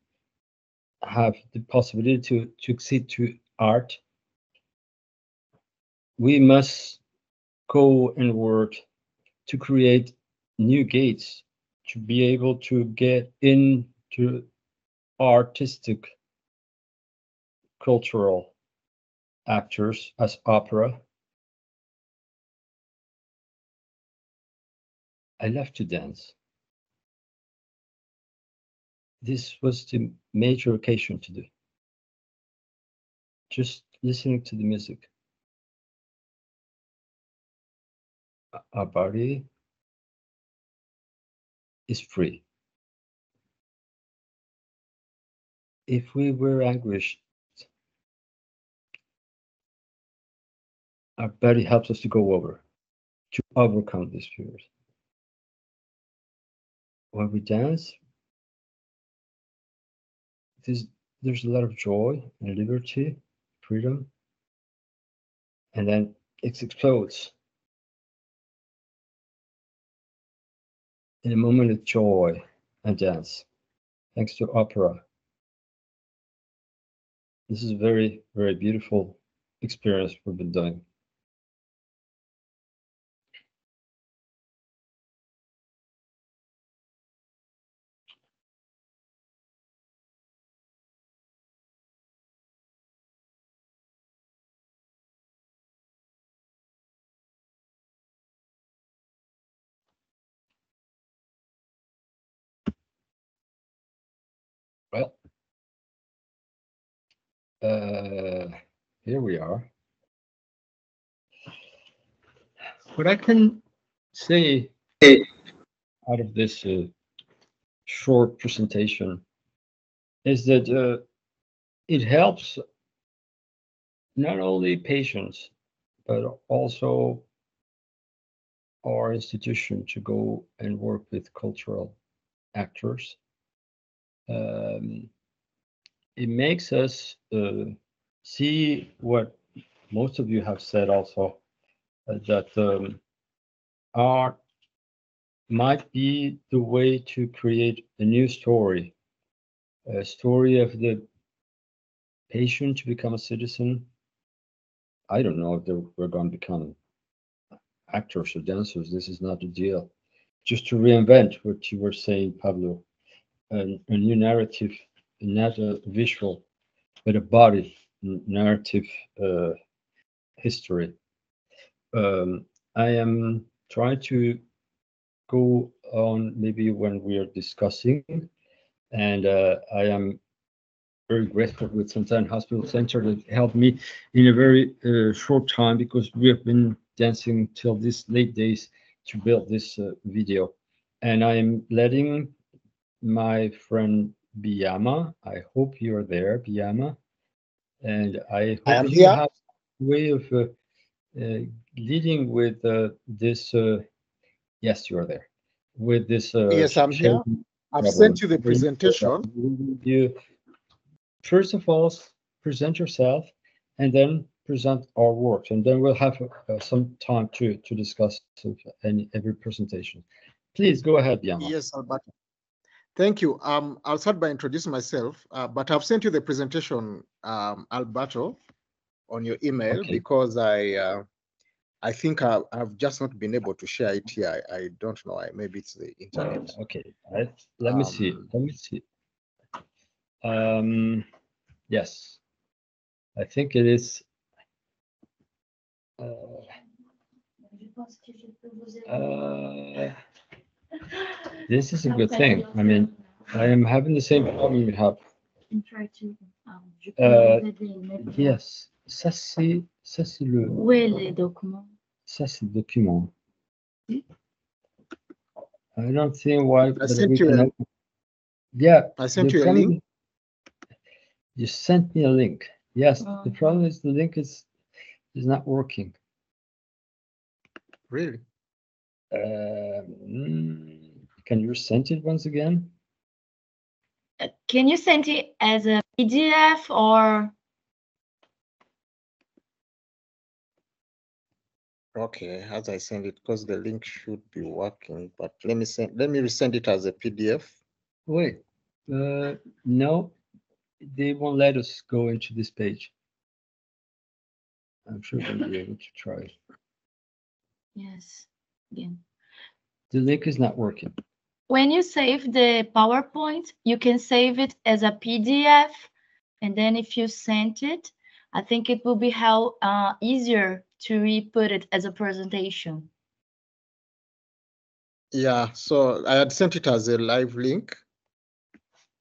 have the possibility to accede to art. We must go and work to create new gates to be able to get into artistic, cultural actors as opera. I love to dance. This was the major occasion to do. Just listening to the music. Our body is free. If we were anguished, our body helps us to go over, to overcome these fears. When we dance, there's a lot of joy and liberty, freedom, and then it explodes in a moment of joy and dance, thanks to opera. This is a very, very beautiful experience we've been doing. Here we are. What I can say out of this short presentation is that it helps not only patients, but also our institution to go and work with cultural actors. It makes us see what most of you have said also, that art might be the way to create a new story, a story of the patient to become a citizen. I don't know if we're going to become actors or dancers. This is not the deal. Just to reinvent what you were saying, Pablo, a new narrative, not a visual, but a body narrative history. I am trying to go on maybe when we are discussing, and I am very grateful with Santana Hospital Center that helped me in a very short time, because we have been dancing till these late days to build this video. And I am letting my friend Biyama, I hope you're there, Biyama, and I
I
hope
am
you
here.
have a way of leading with this. Yes, you are there. With this.
Yes, I'm here. I've sent you the presentation.
You first of all present yourself, and then present our works, and then we'll have some time to discuss every presentation. Please go ahead, Biyama.
Yes, Alberto. Thank you. I'll start by introducing myself, but I've sent you the presentation, Alberto, on your email,
Okay.
because I think I've just not been able to share it here. I don't know. Maybe it's the internet.
Okay. Let me see. Let me see. Yes, I think it is. This is a good thing. I mean, I am having the same problem you have. Yes, ça c'est le.
Où est les documents?
Ça c'est le document. I don't see why.
I sent you a,
yeah,
I sent you a link.
You sent me a link. Yes, the problem is the link is not working.
Really?
Can you send it once again?
Can you send it as a PDF or?
Okay, as I send it, because the link should be working, but let me resend it as a PDF.
Wait, no, they won't let us go into this page. I'm sure we'll be able to try it.
Yes, again.
The link is not working.
When you save the PowerPoint, you can save it as a PDF, and then if you send it, I think it will be easier to re-put it as a presentation.
Yeah, so I had sent it as a live link.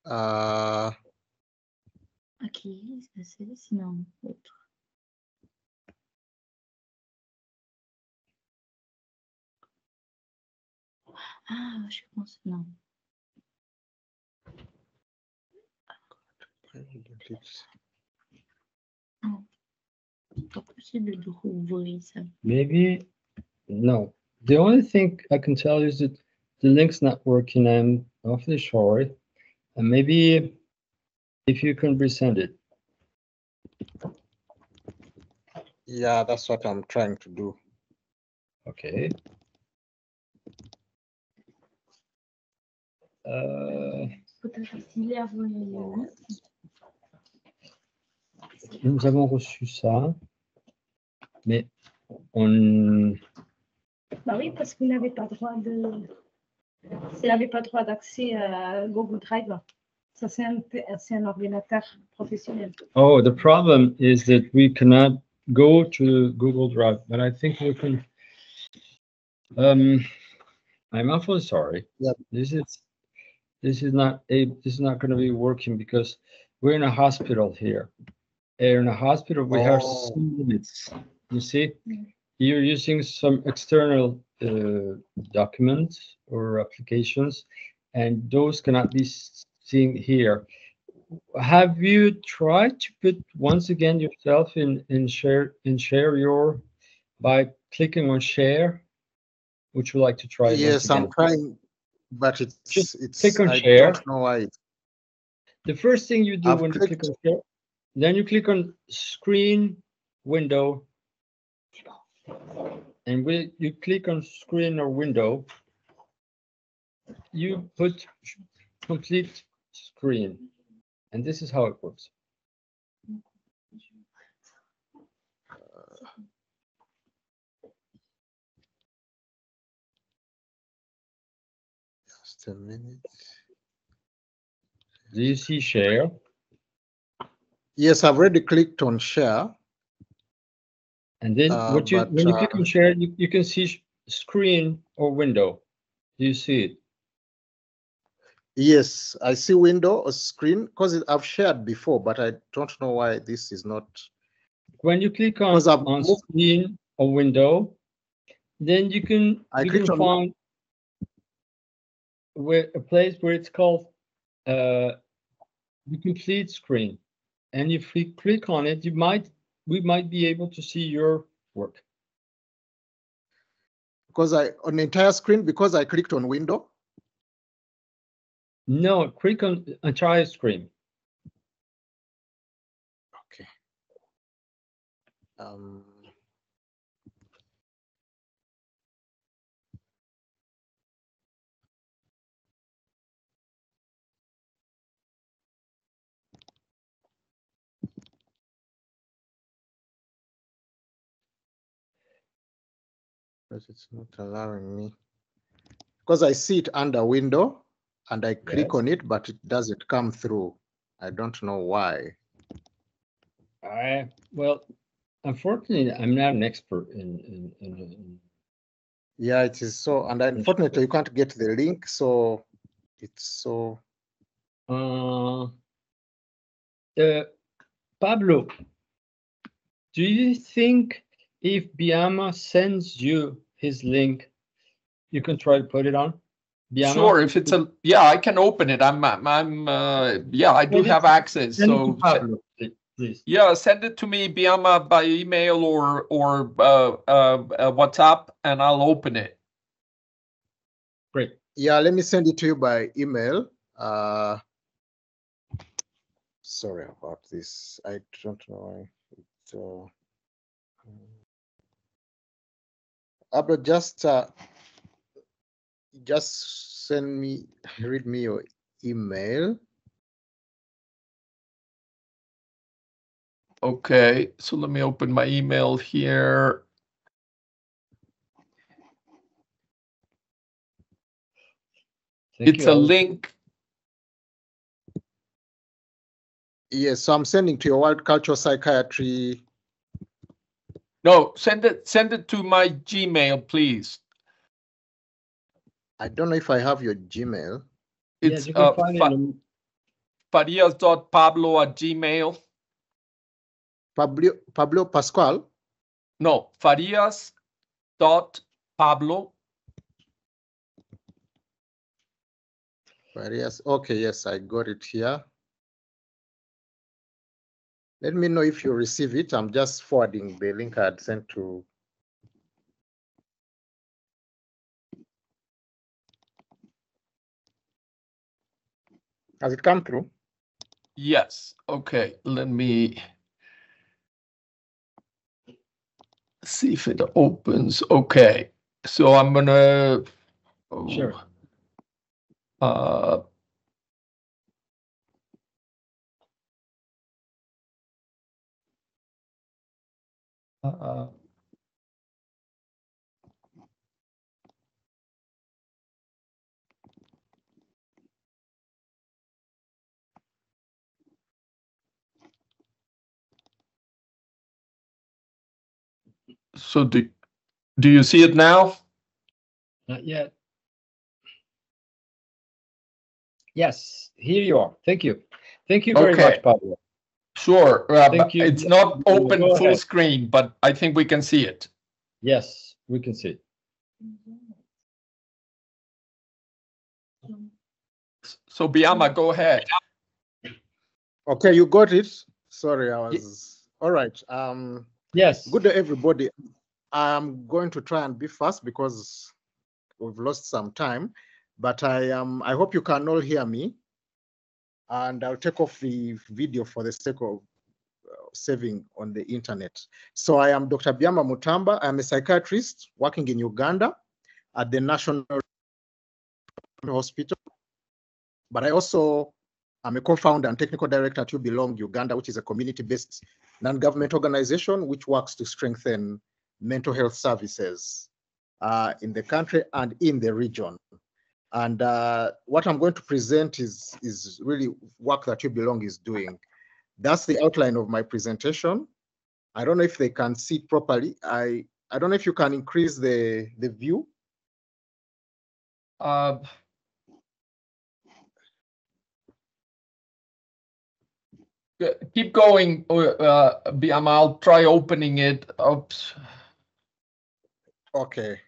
Aqui, não, outro. Ah, acho que não.
Maybe, no. The only thing I can tell you is that the link's not working. I'm awfully sorry. And maybe if you can resend it.
Yeah, that's what I'm trying to do.
Okay. Nous avons reçu ça, mais on.
Bah oui, parce qu'il n'avait pas droit d'accès à Google Drive. Ça, c'est un ordinateur professionnel.
Oh, the problem is that we cannot go to Google Drive, but I think we can. I'm awfully sorry.
Yeah.
This is not going to be working because we're in a hospital here, in a hospital, we have some limits. You see, you're using some external documents or applications, and those cannot be seen here. Have you tried to put once again yourself in share your by clicking on share? Would you like to try it once
Yes,
again?
I'm trying, but it's
click on
I
share.
don't know why.
The first thing you do
I've
when you click on share, then you click on screen window, and when you click on screen or window, you put complete screen, and this is how it works.
Just a minute.
Do you see share?
Yes, I've already clicked on share.
And then when you click on share, you can see screen or window. Do you see it?
Yes, I see window or screen because I've shared before, but I don't know why this is not.
When you click on screen or window, then you can find a place where it's called the complete screen, and if we click on it, we might be able to see your work.
Because on the entire screen, because I clicked on window.
No, click on entire screen.
Okay. But it's not allowing me. Because I see it under window and I click on it, but it doesn't come through. I don't know why.
Well, unfortunately, I'm not an expert in
Yeah, it is so, and unfortunately, you can't get the link, so it's so.
Pablo, do you think if Biama sends you his link, you can try to put it on? Biama?
Sure, if it's I can open it. I do have access. So
Pablo, please.
Yeah, send it to me, Biama, by email or WhatsApp, and I'll open it.
Great.
Yeah, let me send it to you by email. Sorry about this. I don't know why. Abra, just read me your email.
Okay, so let me open my email here. It's a link.
Yes, so I'm sending to your World Cultural Psychiatry.
No, send it to my Gmail, please.
I don't know if I have your Gmail.
It's farias.pablo@gmail.
Pablo Pascual?
No, farias.pablo.
Farias. Okay, yes, I got it here. Let me know if you receive it. I'm just forwarding the link I had sent to. Has it come through?
Yes. Okay, let me see if it opens. Okay, so I'm gonna.
Sure.
So do you see it now?
Not yet. Yes, here you are. Thank you. Thank you very much, Pablo.
Sure.
Thank you.
It's not open
Go
full
ahead.
screen, but I think we can see it.
Yes, we can see.
So Biama, go ahead.
Okay, you got it. Sorry, I was all right.
Yes.
Good day, everybody. I'm going to try and be fast because we've lost some time, but I hope you can all hear me, and I'll take off the video for the sake of saving on the internet. So I am Dr. Biama Mutamba. I'm a psychiatrist working in Uganda at the National Hospital, but I also I'm a co-founder and technical director at You Belong Uganda, which is a community-based non-government organization which works to strengthen mental health services in the country and in the region. And what I'm going to present is really work that You Belong is doing. That's the outline of my presentation. I don't know if they can see it properly. I don't know if you can increase the view.
Keep going, Biama. I'll try opening it. Oops.
Okay.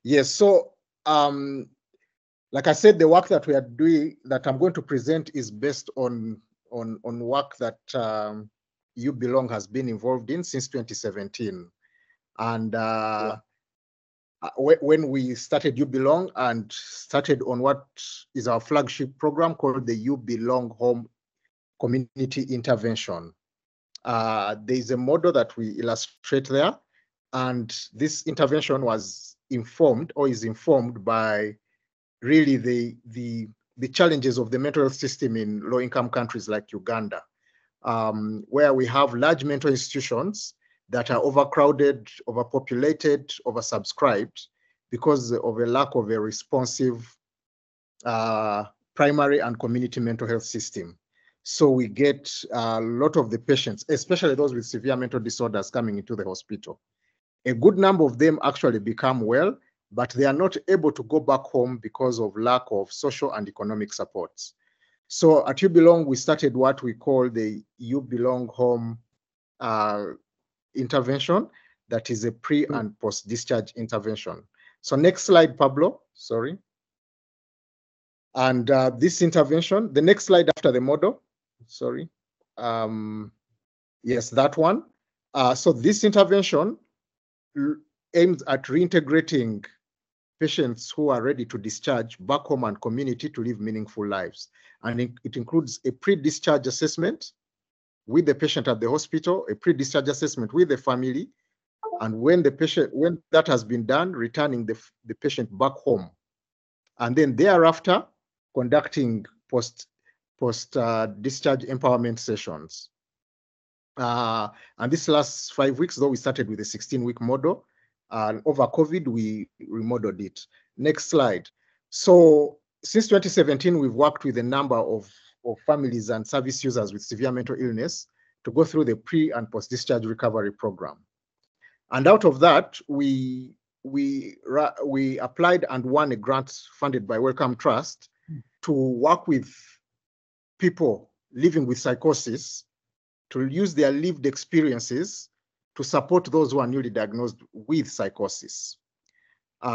Yes. So, like I said, the work that we are doing, that I'm going to present, is based on work that You Belong has been involved in since 2017, and when we started You Belong and started on what is our flagship program called the You Belong Home Community Intervention. There is a model that we illustrate there, and this intervention was informed or is informed by really the challenges of the mental health system in low-income countries like Uganda, where we have large mental institutions that are overcrowded, overpopulated, oversubscribed because of a lack of a responsive primary and community mental health system. So we get a lot of the patients, especially those with severe mental disorders, coming into the hospital. A good number of them actually become well, but they are not able to go back home because of lack of social and economic supports. So at You Belong, we started what we call the You Belong Home intervention. That is a pre and post-discharge intervention. So next slide, Pablo, sorry. And this intervention, the next slide after the model, sorry. Yes, that one. So this intervention aims at reintegrating patients who are ready to discharge back home and community to live meaningful lives. And it includes a pre-discharge assessment with the patient at the hospital, a pre-discharge assessment with the family, and when that has been done, returning the patient back home. And then thereafter, conducting post-discharge empowerment sessions. And this last 5 weeks, though we started with a 16-week model, and over COVID, we remodeled it. Next slide. So since 2017, we've worked with a number of families and service users with severe mental illness to go through the pre and post-discharge recovery program. And out of that, we applied and won a grant funded by Wellcome Trust to work with people living with psychosis, to use their lived experiences to support those who are newly diagnosed with psychosis. This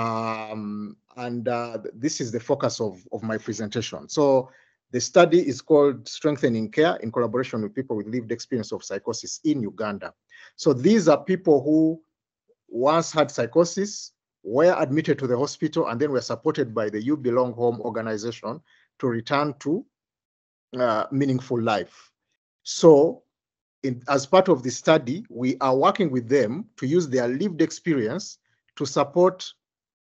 is the focus of my presentation. So the study is called Strengthening Care in collaboration with people with lived experience of psychosis in Uganda. So these are people who once had psychosis, were admitted to the hospital, and then were supported by the You Belong Home organization to return to meaningful life. So as part of the study, we are working with them to use their lived experience to support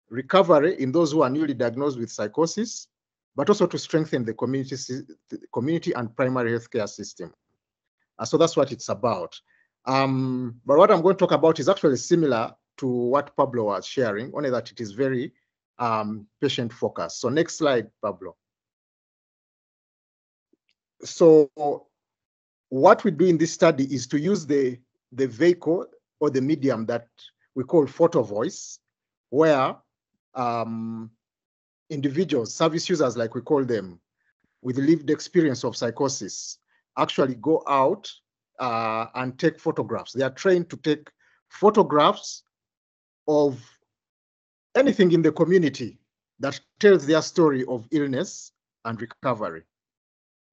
recovery in those who are newly diagnosed with psychosis, but also to strengthen the community and primary healthcare system. So that's what it's about. But what I'm going to talk about is actually similar to what Pablo was sharing, only that it is very patient focused. So next slide, Pablo. So what we do in this study is to use the vehicle or the medium that we call photo voice, where individuals, service users like we call them, with lived experience of psychosis actually go out and take photographs. They are trained to take photographs of anything in the community that tells their story of illness and recovery.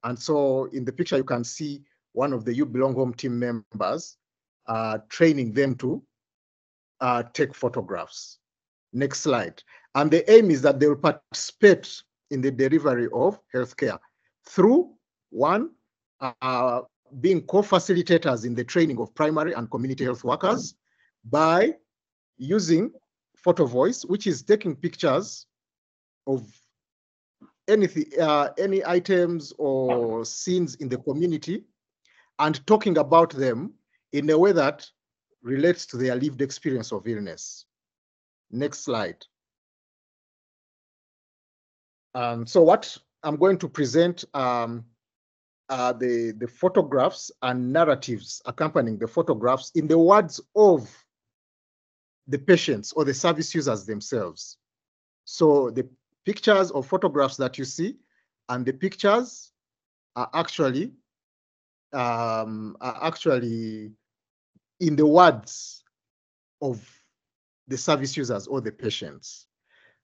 And so in the picture, you can see one of the You Belong Home team members training them to take photographs. Next slide. And the aim is that they will participate in the delivery of healthcare through, one, being co-facilitators in the training of primary and community health workers by using photo voice, which is taking pictures of anything, any items or scenes in the community and talking about them in a way that relates to their lived experience of illness. Next slide. So what I'm going to present the photographs and narratives accompanying the photographs in the words of the patients or the service users themselves. So the pictures or photographs that you see and the pictures are actually in the words of the service users or the patients.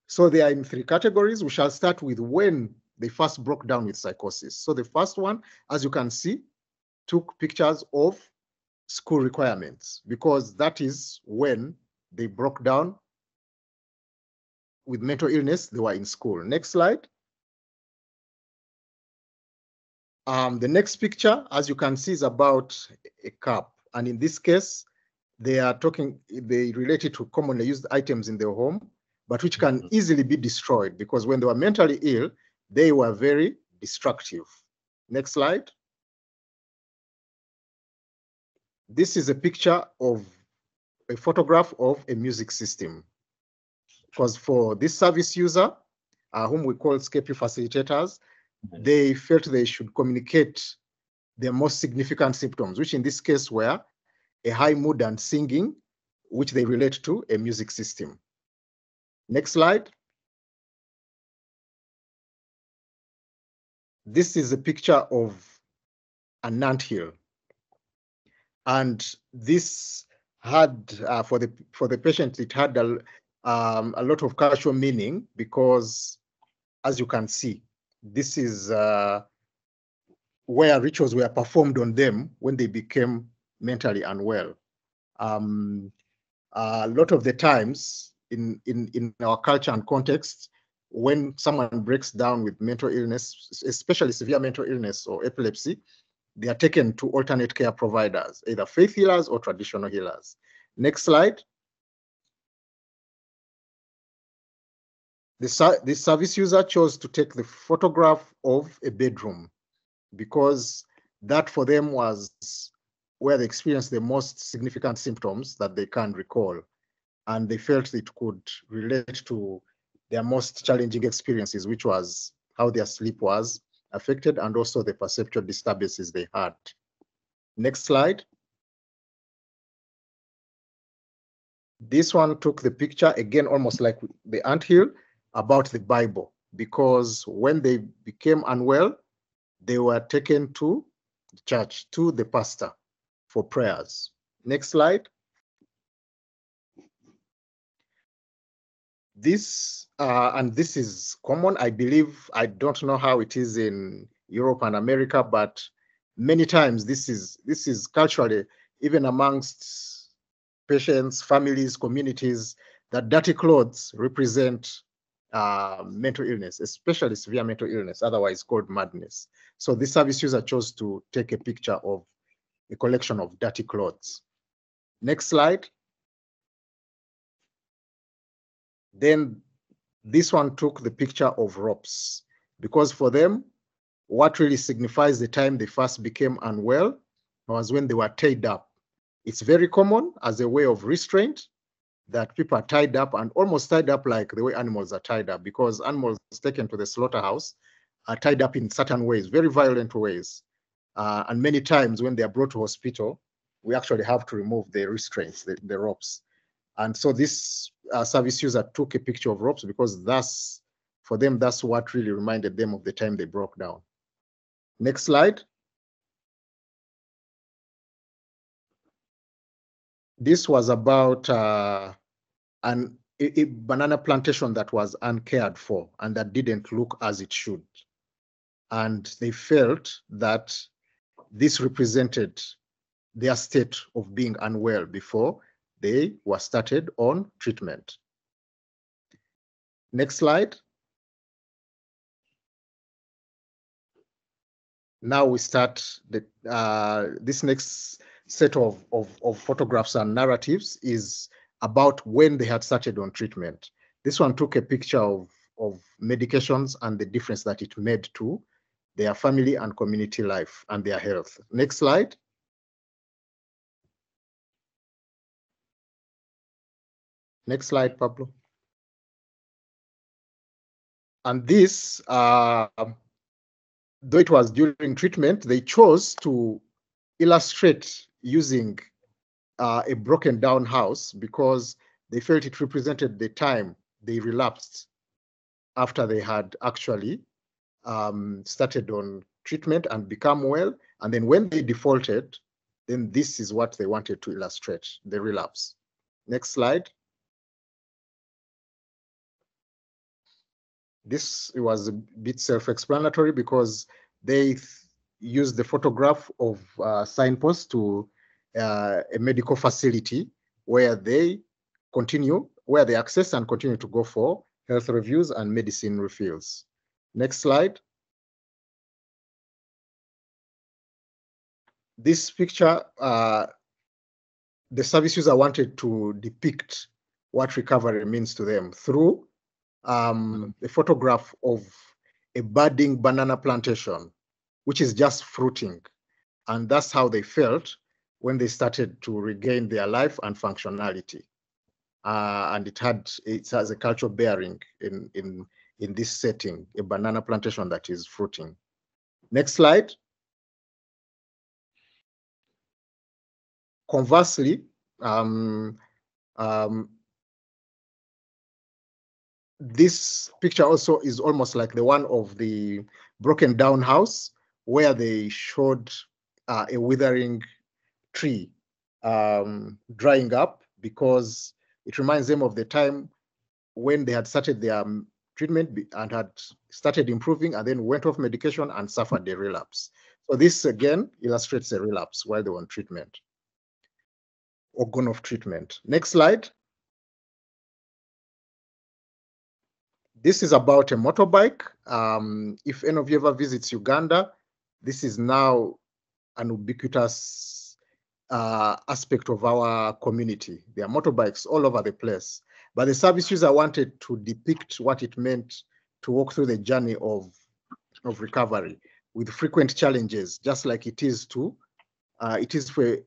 So they are in three categories. We shall start with when they first broke down with psychosis. So the first one, as you can see, took pictures of school requirements because that is when they broke down with mental illness. They were in school. Next slide. The next picture, as you can see, is about a cup. And in this case, they relate it to commonly used items in the home, but which can easily be destroyed because when they were mentally ill, they were very destructive. Next slide. This is a picture of a photograph of a music system. Because for this service user, whom we call SCAPI facilitators, they felt they should communicate their most significant symptoms, which in this case were a high mood and singing, which they relate to a music system. Next slide. This is a picture of an anthill. And this had, for the patient, it had a lot of cultural meaning because, as you can see, this is where rituals were performed on them when they became mentally unwell. A lot of the times in our culture and context, when someone breaks down with mental illness, especially severe mental illness or epilepsy, they are taken to alternate care providers, either faith healers or traditional healers. Next slide. This service user chose to take the photograph of a bedroom because that for them was where they experienced the most significant symptoms that they can recall. And they felt it could relate to their most challenging experiences, which was how their sleep was affected and also the perceptual disturbances they had. Next slide. This one took the picture, again, almost like the anthill, about the Bible, because when they became unwell, they were taken to the church, to the pastor for prayers. Next slide. This, and this is common, I believe, I don't know how it is in Europe and America, but many times this is culturally, even amongst patients, families, communities, that dirty clothes represent mental illness, especially severe mental illness, otherwise called madness. So this service user chose to take a picture of a collection of dirty clothes. Next slide. Then this one took the picture of ropes, because for them, what really signifies the time they first became unwell was when they were tied up. It's very common as a way of restraint that people are tied up and almost tied up like the way animals are tied up, because animals taken to the slaughterhouse are tied up in certain ways, very violent ways. And many times when they are brought to hospital, we actually have to remove the restraints, the ropes. And so this service user took a picture of ropes because that's, for them, that's what really reminded them of the time they broke down. Next slide. This was about a banana plantation that was uncared for and that didn't look as it should. And they felt that this represented their state of being unwell before they were started on treatment. Next slide. Now we start this next set of photographs and narratives is about when they had started on treatment. This one took a picture of medications and the difference that it made to their family and community life and their health. Next slide. Next slide, Pablo. And this, though it was during treatment, they chose to illustrate using a broken down house because they felt it represented the time they relapsed after they had actually started on treatment and become well. And then when they defaulted, then this is what they wanted to illustrate, the relapse. Next slide. This was a bit self-explanatory because they used the photograph of signposts to a medical facility where they access and continue to go for health reviews and medicine refills. Next slide. This picture, the service user wanted to depict what recovery means to them through a photograph of a budding banana plantation, which is just fruiting. And that's how they felt when they started to regain their life and functionality. And it has a cultural bearing in this setting, a banana plantation that is fruiting. Next slide. Conversely, this picture also is almost like the one of the broken down house where they showed a withering tree drying up because it reminds them of the time when they had started their treatment and had started improving and then went off medication and suffered a relapse. So this again illustrates a relapse while they were on treatment or gone off treatment. Next slide. This is about a motorbike. If any of you ever visits Uganda, this is now an ubiquitous aspect of our community. There are motorbikes all over the place. But the service user wanted to depict what it meant to walk through the journey of recovery with frequent challenges, just like it is for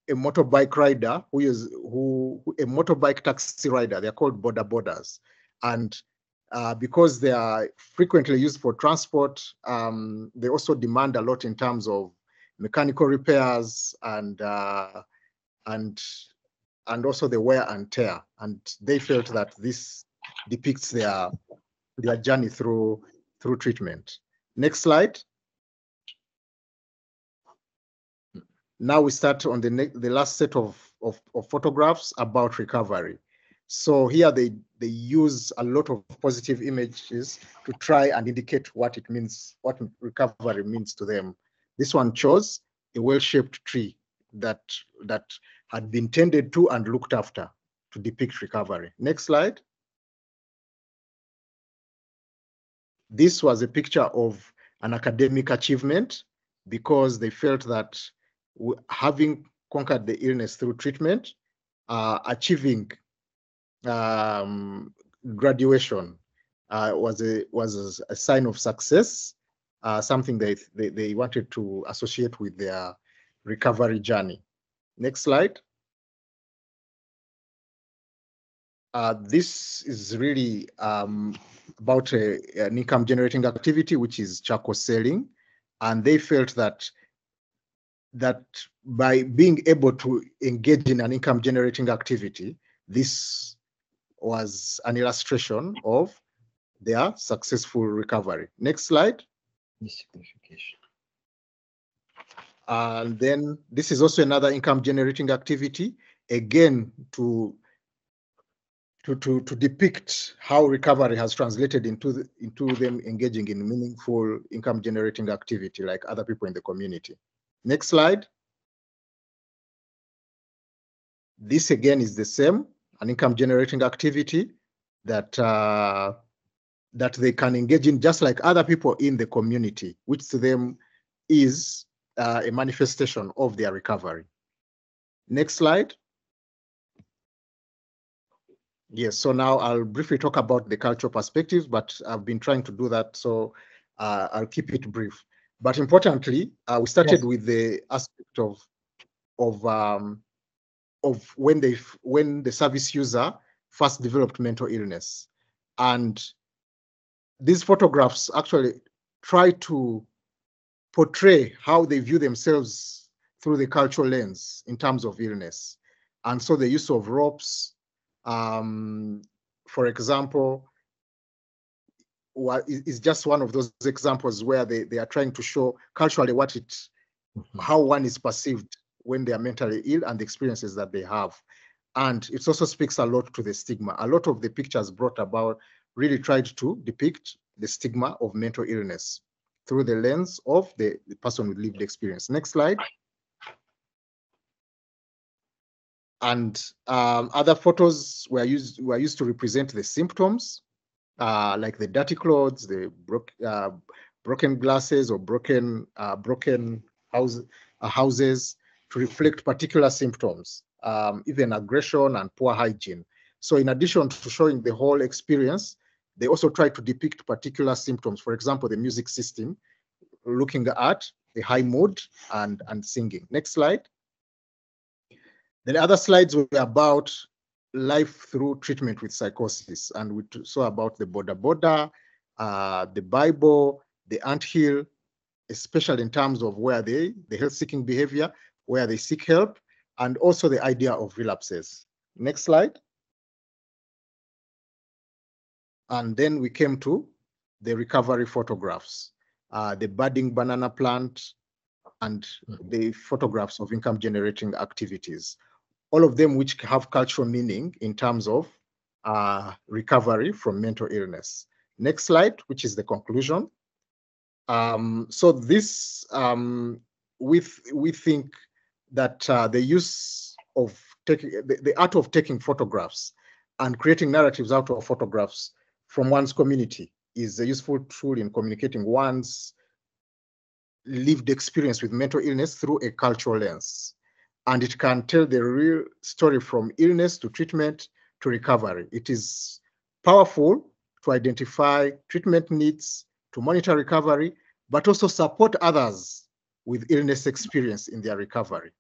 a motorbike rider a motorbike taxi rider. They're called border borders, and because they are frequently used for transport, they also demand a lot in terms of mechanical repairs and also the wear and tear. And they felt that this depicts their journey through treatment. Next slide. Now we start on the last set of photographs about recovery. So here they use a lot of positive images to try and indicate what it means, what recovery means to them. This one shows a well-shaped tree that had been tended to and looked after to depict recovery. Next slide. This was a picture of an academic achievement because they felt that having conquered the illness through treatment, achieving graduation was a sign of success, something they wanted to associate with their recovery journey. Next slide. This is really about an income generating activity, which is charcoal selling. And they felt that by being able to engage in an income generating activity, this was an illustration of their successful recovery. Next slide. And then this is also another income generating activity, again, to depict how recovery has translated into them engaging in meaningful income generating activity like other people in the community. Next slide. This again is the same, an income generating activity that that they can engage in just like other people in the community, which to them is a manifestation of their recovery. Next slide. Yes, so now I'll briefly talk about the cultural perspectives, but I've been trying to do that, so I'll keep it brief. But importantly, we started with the aspect of when the service user first developed mental illness, and these photographs actually try to portray how they view themselves through the cultural lens in terms of illness. And so the use of ropes, for example, is just one of those examples where they are trying to show culturally how one is perceived when they are mentally ill and the experiences that they have. And it also speaks a lot to the stigma. A lot of the pictures brought about really tried to depict the stigma of mental illness through the lens of the person with lived experience. Next slide. And other photos were used to represent the symptoms, like the dirty clothes, the broken glasses, or broken houses, to reflect particular symptoms, even aggression and poor hygiene. So in addition to showing the whole experience, they also try to depict particular symptoms. For example, the music system, looking at the high mood and singing. Next slide. The other slides were about life through treatment with psychosis, and we saw about the boda, the Bible, the anthill, especially in terms of where the health-seeking behavior, where they seek help, and also the idea of relapses. Next slide. And then we came to the recovery photographs, the budding banana plant, and the photographs of income-generating activities, all of them which have cultural meaning in terms of recovery from mental illness. Next slide, which is the conclusion. So this, we think that the use of the art of taking photographs and creating narratives out of photographs from one's community is a useful tool in communicating one's lived experience with mental illness through a cultural lens. And it can tell the real story from illness to treatment to recovery. It is powerful to identify treatment needs, to monitor recovery, but also support others with illness experience in their recovery.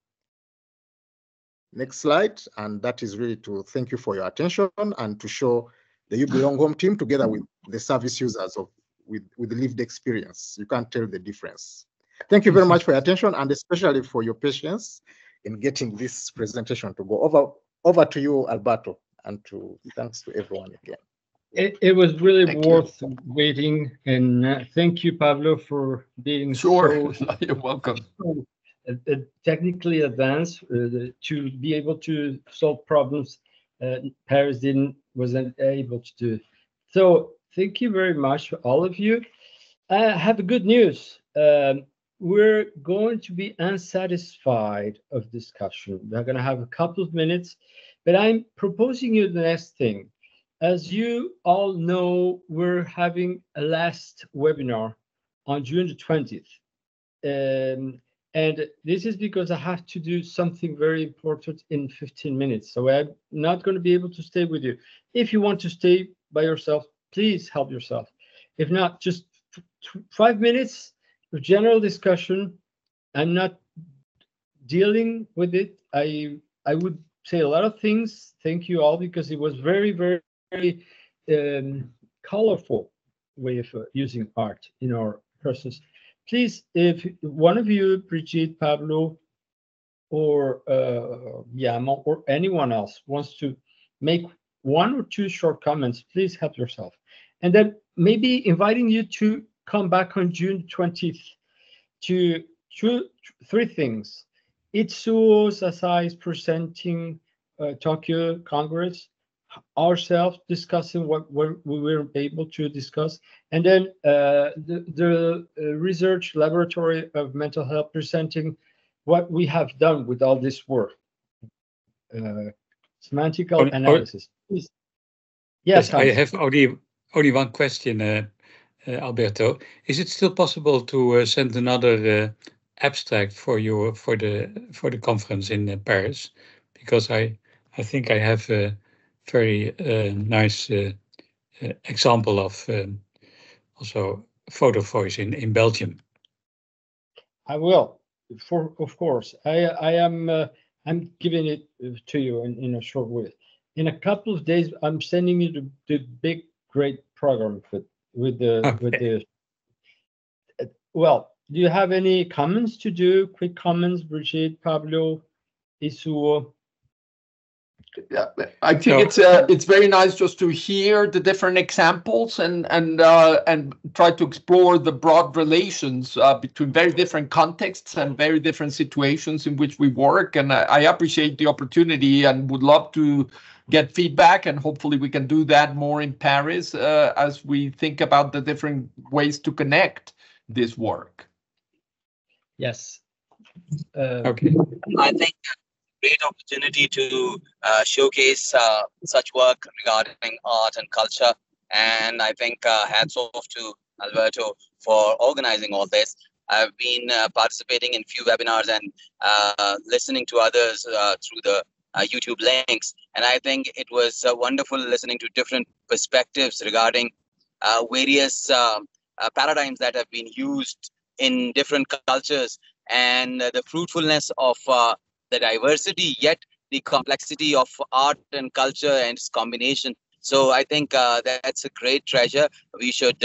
Next slide, and that is really to thank you for your attention and to show the You Belong Home team together with the service users with lived experience. You can't tell the difference. Thank you very much for your attention, and especially for your patience in getting this presentation to go. Over to you, Alberto, and thanks to everyone again.
It was really worth waiting, and thank you, Pablo, for being
Sure. You're welcome.
Technically advanced to be able to solve problems Paris wasn't able to do. So thank you very much, all of you. I have good news. We're going to be unsatisfied of discussion. We're going to have a couple of minutes, but I'm proposing you the next thing. As you all know, we're having a last webinar on June the 20th. And this is because I have to do something very important in 15 minutes. So I'm not going to be able to stay with you. If you want to stay by yourself, please help yourself. If not, just 5 minutes of general discussion. I'm not dealing with it. I would say a lot of things. Thank you all, because it was very, very, very colorful way of using art in our process. Please, if one of you, Brigitte, Pablo, or Yamo, or anyone else wants to make 1 or 2 short comments, please help yourself. And then maybe inviting you to come back on June 20th to three things. Itsuo Sasai is presenting Tokyo Congress, ourselves discussing what we were able to discuss, and then the research laboratory of mental health presenting what we have done with all this work. Semantical analysis. Yes,
I have only one question, Alberto. Is it still possible to send another abstract for you for the conference in Paris? Because I think I have a very nice example of also photo voice in Belgium.
I will, of course. I'm giving it to you in a short way. In a couple of days, I'm sending you the big, great program with the. Well, do you have any comments to do? Quick comments, Brigitte, Pablo, Isuo.
Yeah, I think it's very nice just to hear the different examples and try to explore the broad relations between very different contexts and very different situations in which we work. And I appreciate the opportunity and would love to get feedback, and hopefully we can do that more in Paris as we think about the different ways to connect this work.
Yes.
Okay.
I think great opportunity to showcase such work regarding art and culture. And I think hats off to Alberto for organizing all this. I've been participating in few webinars and listening to others through the YouTube links. And I think it was wonderful listening to different perspectives regarding various paradigms that have been used in different cultures, and the fruitfulness of the diversity, yet the complexity of art and culture and its combination. So I think that's a great treasure. We should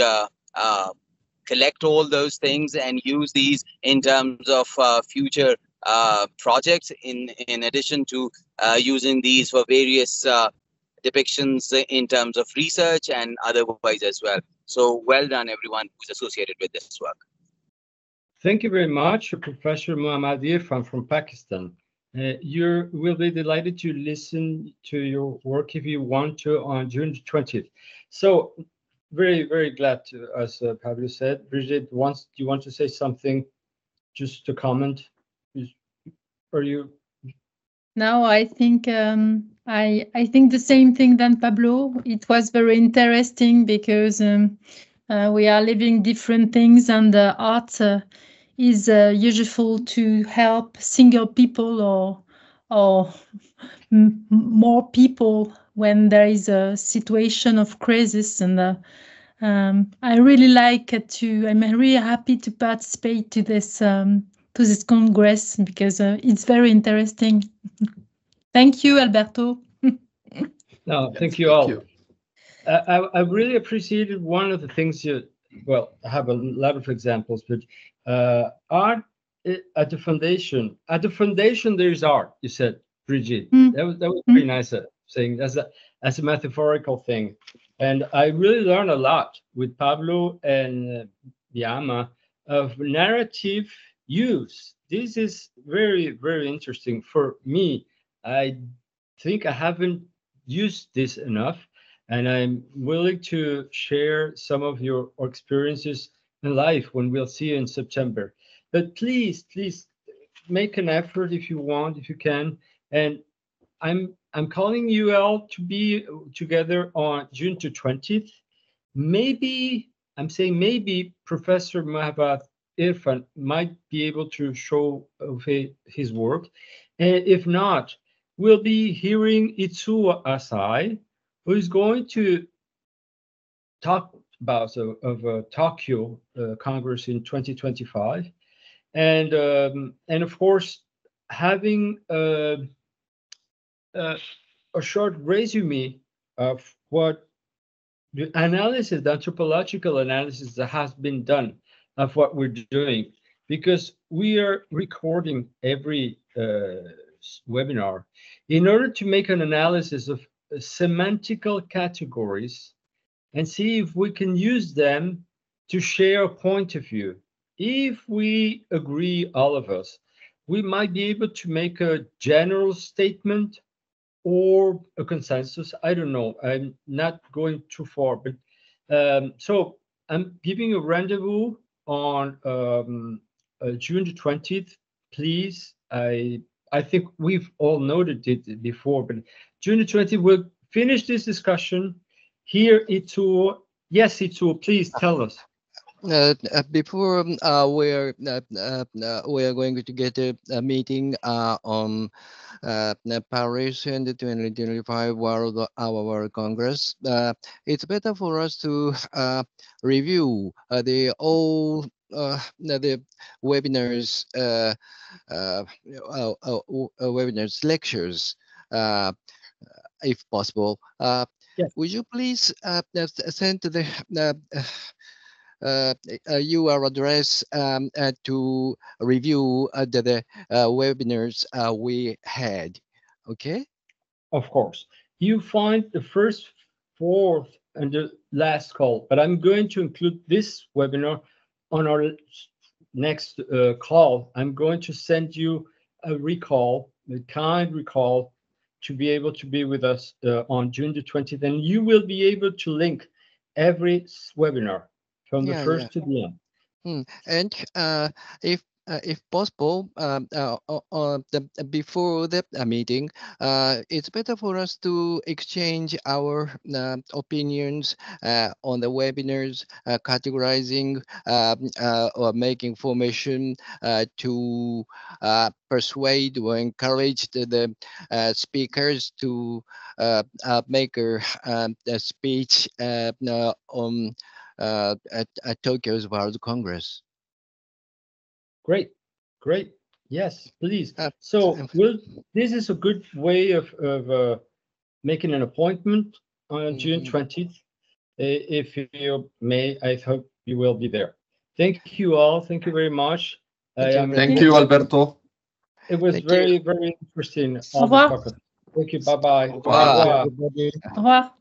collect all those things and use these in terms of future projects, in addition to using these for various depictions in terms of research and otherwise as well. So well done, everyone who's associated with this work.
Thank you very much, Professor Muhammad Irfan from Pakistan. You will be delighted to listen to your work if you want to on June 20th. So very, very glad to, as Pablo said. Brigitte, do you want to say something just to comment? Or you?
No, I think I think the same thing than Pablo. It was very interesting because we are living different things, and art is useful to help single people or more people when there is a situation of crisis. And I really I'm really happy to participate to this congress because it's very interesting. Thank you, Alberto.
No, thank you all. I really appreciated one of the things I have a lot of examples, but art at the foundation. At the foundation, there is art. You said, Brigitte. That was very nice saying as a metaphorical thing, and I really learned a lot with Pablo and Yama of narrative use. This is very, very interesting for me. I think I haven't used this enough, and I'm willing to share some of your experiences in life when we'll see you in September. But please make an effort if you want, if you can. And I'm calling you all to be together on June 20th. Maybe Professor Muhammad Irfan might be able to show his work. And if not, we'll be hearing Itsuo Asai, who is going to talk about Tokyo Congress in 2025, and of course having a short resume of what the anthropological analysis that has been done of what we're doing, because we are recording every webinar in order to make an analysis of semantical categories and see if we can use them to share a point of view. if we agree, all of us, we might be able to make a general statement or a consensus. I don't know. I'm not going too far, but so I'm giving a rendezvous on June the 20th. Please, I think we've all noted it before, but June the 20th, we'll finish this discussion. Here, Itu. Yes, Itu, please tell us.
Before we're going to get a meeting on Paris and the 2025 World Congress. It's better for us to review the all the webinars, webinars, lectures, if possible.
Yes.
Would you please send to the your address to review the webinars we had, okay?
Of course. You find the first, fourth, and the last call, but I'm going to include this webinar on our next call. I'm going to send you a recall, a kind recall, to be able to be with us on June the 20th, and you will be able to link every webinar from the first to the end.
And if possible, before the meeting, it's better for us to exchange our opinions on the webinars, categorizing or making formation to persuade or encourage the speakers to make a speech on at Tokyo's World Congress.
Great. Yes, please. So this is a good way of making an appointment on June 20th. If you may, I hope you will be there. Thank you all. Thank you very much.
Thank you, Alberto.
It was very interesting.
Au revoir.
Thank you. Bye-bye.
Au revoir.
Everybody.
Au revoir.